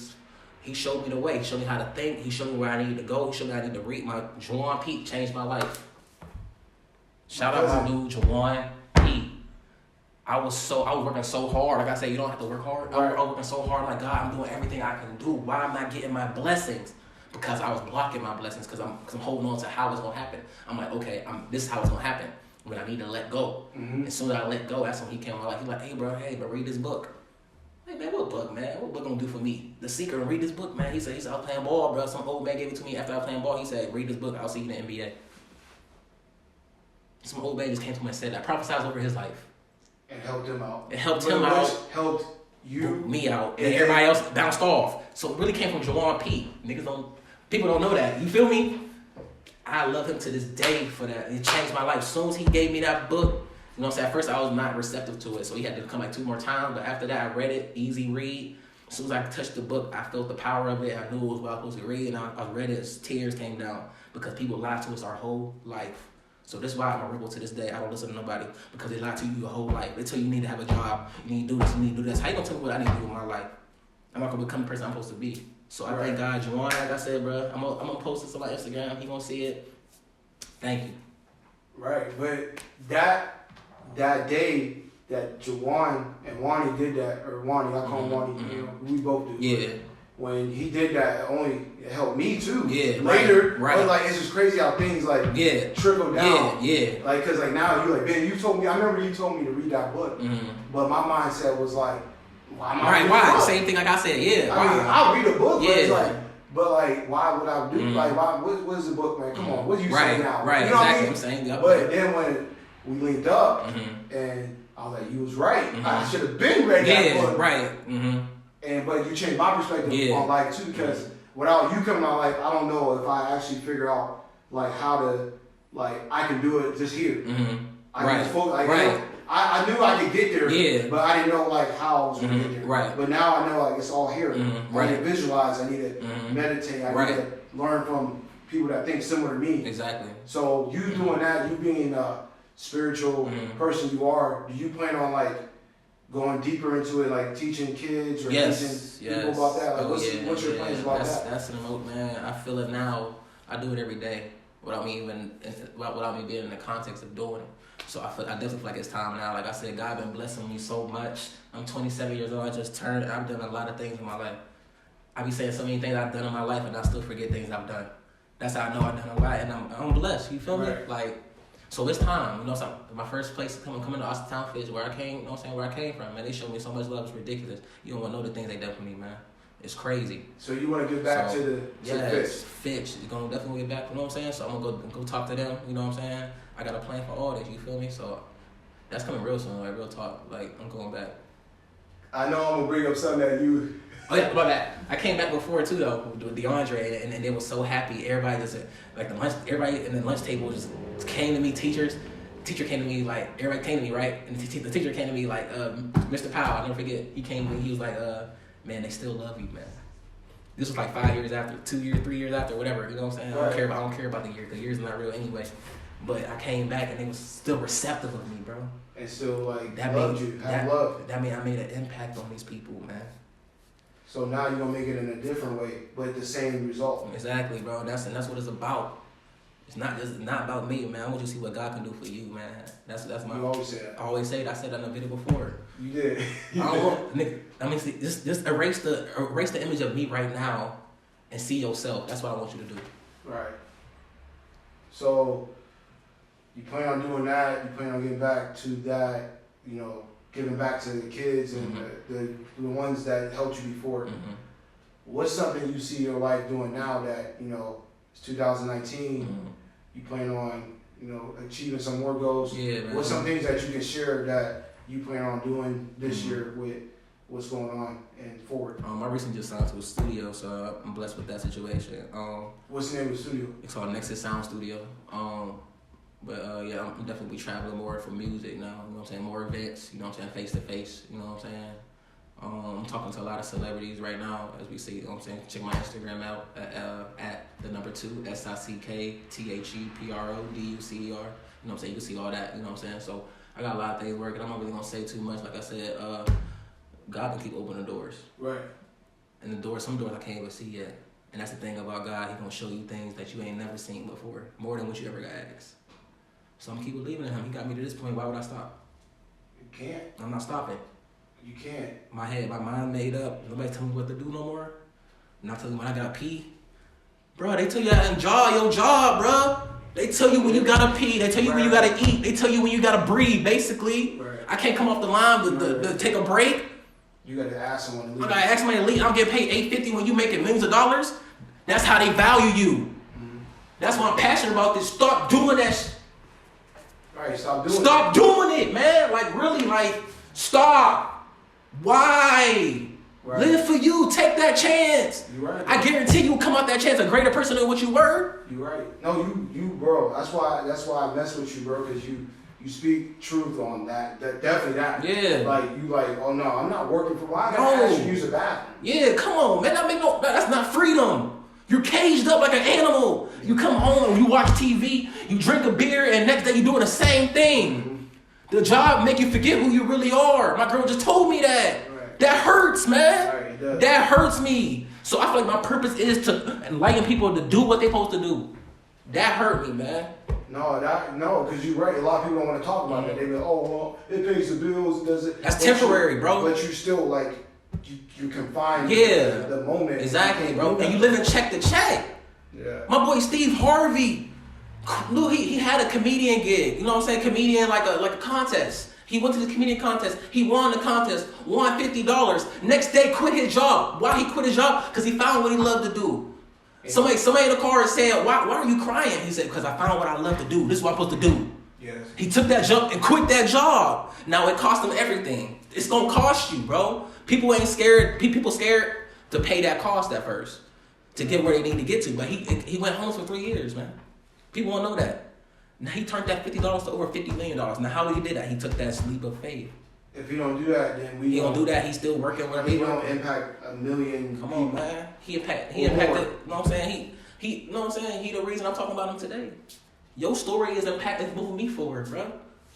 Speaker 1: he showed me the way. He showed me how to think. He showed me where I needed to go. He showed me how I need to read. My Juwan Pete changed my life. Shout out my dude, Juwan Pete. I was working so hard. Like I said, you don't have to work hard. I was working so hard. Like, God, I'm doing everything I can do. Why am I not getting my blessings? Because I was blocking my blessings because I'm holding on to how it's going to happen. I'm like, okay, this is how it's going to happen. But I need to let go. As soon as I let go, that's when he came out. Like, he's like, hey, bro, read this book. Like, man, what book, man? What book going to do for me? The Secret, read this book, man. He said, I was playing ball, bro. Some old man gave it to me after I was playing ball. He said, read this book. I'll see you in the NBA. Some old man just came to me and said that. Prophesied over his life.
Speaker 2: And helped him out.
Speaker 1: It helped him out.
Speaker 2: Helped you.
Speaker 1: Me out. And everybody else bounced off. So it really came from Juwan Pete. People don't know that. You feel me? I love him to this day for that. It changed my life. As soon as he gave me that book, you know what I'm saying? At first I was not receptive to it. So he had to come like 2 more times. But after that, I read it. Easy read. As soon as I touched the book, I felt the power of it. I knew it was what I was supposed to read. And I read it as tears came down. Because people lied to us our whole life. So that's why I'm a rebel to this day. I don't listen to nobody because they lie to you your whole life. They tell you need to have a job, you need to do this, you need to do this. How you gonna tell me what I need to do in my life? I'm not gonna become the person I'm supposed to be. So I thank God, Juwan, like I said, bro, I'm gonna post this on my Instagram. He gonna see it. Thank you.
Speaker 2: Right, but that day that Juwan and Wani did that, or Wani, I call him Wani, you know, we both do.
Speaker 1: Yeah.
Speaker 2: When he did that, it helped me too.
Speaker 1: Yeah.
Speaker 2: Later,
Speaker 1: right.
Speaker 2: But like it's just crazy how things like trickle down.
Speaker 1: Yeah.
Speaker 2: Like, cause like now you like Ben, you told me. I remember you told me to read that book, but my mindset was like, why am I reading
Speaker 1: why?
Speaker 2: the book?
Speaker 1: Same thing like I said. Yeah.
Speaker 2: I mean, I'll read a book,
Speaker 1: yeah.
Speaker 2: but like, why would I do? Like, why? What is the book, man? Come on, what do you say now?
Speaker 1: Right.
Speaker 2: You know
Speaker 1: exactly.
Speaker 2: what
Speaker 1: I'm saying. Yep.
Speaker 2: But then when we linked up, and I was like, you was right. I should have been read that book.
Speaker 1: Right.
Speaker 2: But you changed my perspective on life too, because without you coming in my life, I don't know if I actually figure out like how to I can do it just here. I knew I could get there, but I didn't know like how I was gonna get there.
Speaker 1: Right.
Speaker 2: But now I know like it's all here. I need to visualize. I need to meditate. I need to learn from people that think similar to me.
Speaker 1: Exactly.
Speaker 2: So you doing that, you being a spiritual person you are, do you plan on like going deeper into it, like teaching kids or teaching people about that? Like, what's your plans about that?
Speaker 1: That's an emote, man. I feel it now. I do it every day without me being in the context of doing it. So I definitely feel like it's time now. Like I said, God been blessing me so much. I'm 27 years old. I just turned. I've done a lot of things in my life. I be saying so many things I've done in my life, and I still forget things I've done. That's how I know I've done a lot, and I'm blessed. You feel me? Like. So it's time, you know. So my first place coming to Austin Fish, where I came, you know what I'm saying, where I came from, man. They showed me so much love. It's ridiculous. You don't want to know the things they done for me, man. It's crazy.
Speaker 2: So you want to get back to
Speaker 1: Fitch. You're gonna definitely get back. You know what I'm saying? So I'm gonna go talk to them. You know what I'm saying? I got a plan for all this. You feel me? So that's coming real soon. Like real talk. Like I'm going back.
Speaker 2: I know I'm gonna bring up something that you.
Speaker 1: Oh yeah, about that. I came back before too though with DeAndre, and they were so happy. Everybody just like everybody in the lunch table just came to me. Teachers, teacher came to me, like, everybody came to me, right? And the teacher came to me, like, Mr. Powell, I'll never forget. He came to me, he was like, man, they still love you, man. This was like 5 years after, 2 years, 3 years after, whatever. You know what I'm saying?
Speaker 2: Right.
Speaker 1: I don't care about the year, because years are not real anyway. But I came back and they was still receptive of me, bro.
Speaker 2: And still like
Speaker 1: that
Speaker 2: loved you, have love.
Speaker 1: That mean I made an impact on these people, man.
Speaker 2: So now you're gonna make it in a different way, but the same result.
Speaker 1: Exactly, bro. That's what it's about. It's not about me, man. I want you to see what God can do for you, man. That's my.
Speaker 2: You always say that.
Speaker 1: I always say that. I said that in a video before.
Speaker 2: You did.
Speaker 1: I don't want, nigga. I mean, see, just erase the image of me right now, and see yourself. That's what I want you to do.
Speaker 2: Right. So, you plan on doing that? You plan on getting back to that? You know, giving back to the kids and the ones that helped you before.
Speaker 1: Mm-hmm.
Speaker 2: What's something you see your life doing now that it's 2019?
Speaker 1: Mm-hmm.
Speaker 2: You plan on achieving some more goals?
Speaker 1: Yeah, man.
Speaker 2: What's some things that you can share that you plan on doing this year with what's going on and forward?
Speaker 1: I recently just signed to a studio, so I'm blessed with that situation.
Speaker 2: What's the name of the studio?
Speaker 1: It's called Nexus Sound Studio. Yeah, I'm definitely chtraveling more for music now. You know what I'm saying? More events. You know what I'm saying? Face to face. You know what I'm saying? I'm talking to a lot of celebrities right now as we see. You know what I'm saying? Check my Instagram out at the number 2 SICKTHEPRODUCER. You know what I'm saying? You can see all that. You know what I'm saying? So I got a lot of things working. I'm not really gonna say too much. Like I said, God can keep opening doors.
Speaker 2: Right.
Speaker 1: And some doors I can't even see yet. And that's the thing about God. He gonna show you things that you ain't never seen before, more than what you ever got asked. So I'm gonna keep believing in Him. He got me to this point. Why would I stop?
Speaker 2: You can't.
Speaker 1: I'm not stopping.
Speaker 2: You can't.
Speaker 1: My mind made up. Nobody tell me what to do no more. Not tell me when I gotta pee. Bro, they tell you how to enjoy your job, bro. They tell you when you gotta pee. They tell you when you gotta eat. They tell you when you gotta breathe, basically. Right. I can't come off the line to take a break.
Speaker 2: You gotta ask someone to leave.
Speaker 1: I gotta ask somebody to leave. I'm getting paid $850 when you making millions of dollars. That's how they value you. Mm-hmm. That's why I'm passionate about this. Stop doing that.
Speaker 2: Right, stop
Speaker 1: doing it, man. Like, really, like, stop. Why? Right. Live for you. Take that chance.
Speaker 2: You right.
Speaker 1: I guarantee you will come out that chance a greater person than what you were.
Speaker 2: You right. No, you, bro. That's why I mess with you, bro. Because you speak truth on that. Definitely that.
Speaker 1: Yeah.
Speaker 2: Like you, like, oh no, I'm not working for. Why I gotta ask you to use a bathroom?
Speaker 1: Yeah, come on, man. That's not freedom. You're caged up like an animal. You come home, you watch TV, you drink a beer, and next day you're doing the same thing. Mm-hmm. The job make you forget who you really are. My girl just told me that. Right. That hurts, man.
Speaker 2: Right, it does.
Speaker 1: That hurts me. So I feel like my purpose is to enlighten people to do what they're supposed to do. That hurt me, man.
Speaker 2: No, because you're right. A lot of people don't want to talk about that. They be like, oh, well, it pays the bills, does it?
Speaker 1: That's temporary, bro.
Speaker 2: But you still, like, you confined to the moment.
Speaker 1: Exactly, bro. And you live in check to check.
Speaker 2: Yeah.
Speaker 1: My boy Steve Harvey, he had a comedian gig. You know what I'm saying? Comedian like a contest. He went to the comedian contest. He won the contest. Won $50. Next day, quit his job. Why he quit his job? Because he found what he loved to do. Somebody in the car said, why are you crying? He said, because I found what I love to do. This is what I'm supposed to do.
Speaker 2: Yes.
Speaker 1: He took that jump and quit that job. Now it cost him everything. It's going to cost you, bro. People ain't scared. People scared to pay that cost at first to get where they need to get to. But he went home for 3 years, man. People won't know that. Now he turned that $50 to over $50 million. Now how he did that? He took that leap of faith.
Speaker 2: If he don't do that, then
Speaker 1: he don't do that. He's still working wherever
Speaker 2: he don't impact a million.
Speaker 1: Come on, man. He impacted. You know what I'm saying? He. You know what I'm saying? He the reason I'm talking about him today. Your story is moving me forward, bro.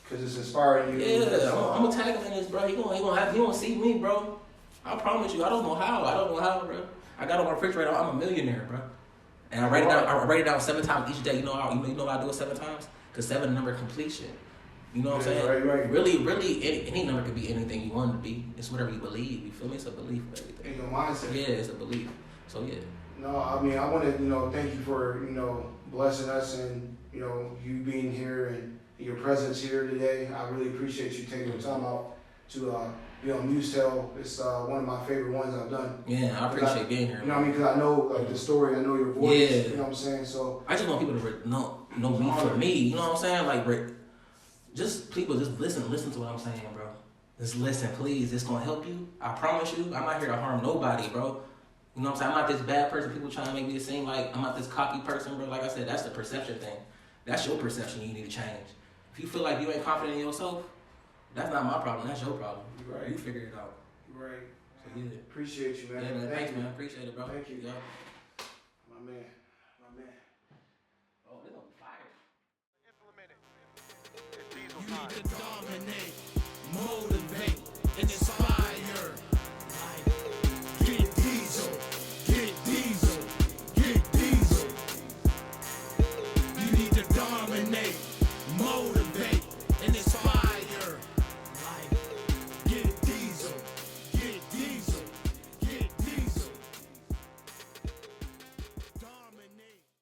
Speaker 2: Cause it's inspiring you.
Speaker 1: Yeah, I'm gonna tag him in this, bro. He gonna see me, bro. I promise you. I don't know how, bro. I got on my refrigerator. I'm a millionaire, bro. And I write it down 7 times each day. You know why I do it 7 times? Cause 7 number completion. You know what I'm saying?
Speaker 2: Right.
Speaker 1: Really, any number could be anything you want it to be. It's whatever you believe. You feel me? It's a belief of everything.
Speaker 2: In your mindset.
Speaker 1: Yeah, it's a belief. So yeah.
Speaker 2: No, I mean, I want to, thank you for, blessing us and, you being here and your presence here today. I really appreciate you taking the time out to be on Musetell. It's one of my favorite ones I've done.
Speaker 1: Yeah, I appreciate being here.
Speaker 2: You know what I mean? Because I know the story, I know your voice. Yeah. You know what I'm saying? So
Speaker 1: I just want people to know me for me. You know what I'm saying? Like, just listen to what I'm saying, bro. Just listen, please. It's gonna help you. I promise you. I'm not here to harm nobody, bro. You know what I'm saying? I'm not this bad person. People trying to make me seem like I'm not this cocky person, bro. Like I said, that's the perception thing. That's your perception you need to change. If you feel like you ain't confident in yourself, that's not my problem. That's your problem.
Speaker 2: Right.
Speaker 1: You figure it out.
Speaker 2: Right.
Speaker 1: So yeah.
Speaker 2: Appreciate you, man.
Speaker 1: Yeah, man. Thanks,
Speaker 2: you.
Speaker 1: man. Appreciate it, bro.
Speaker 2: Thank you.
Speaker 1: Yeah.
Speaker 2: My man.
Speaker 1: Oh, it's on fire.
Speaker 3: Implement it. You need to dominate, motivate.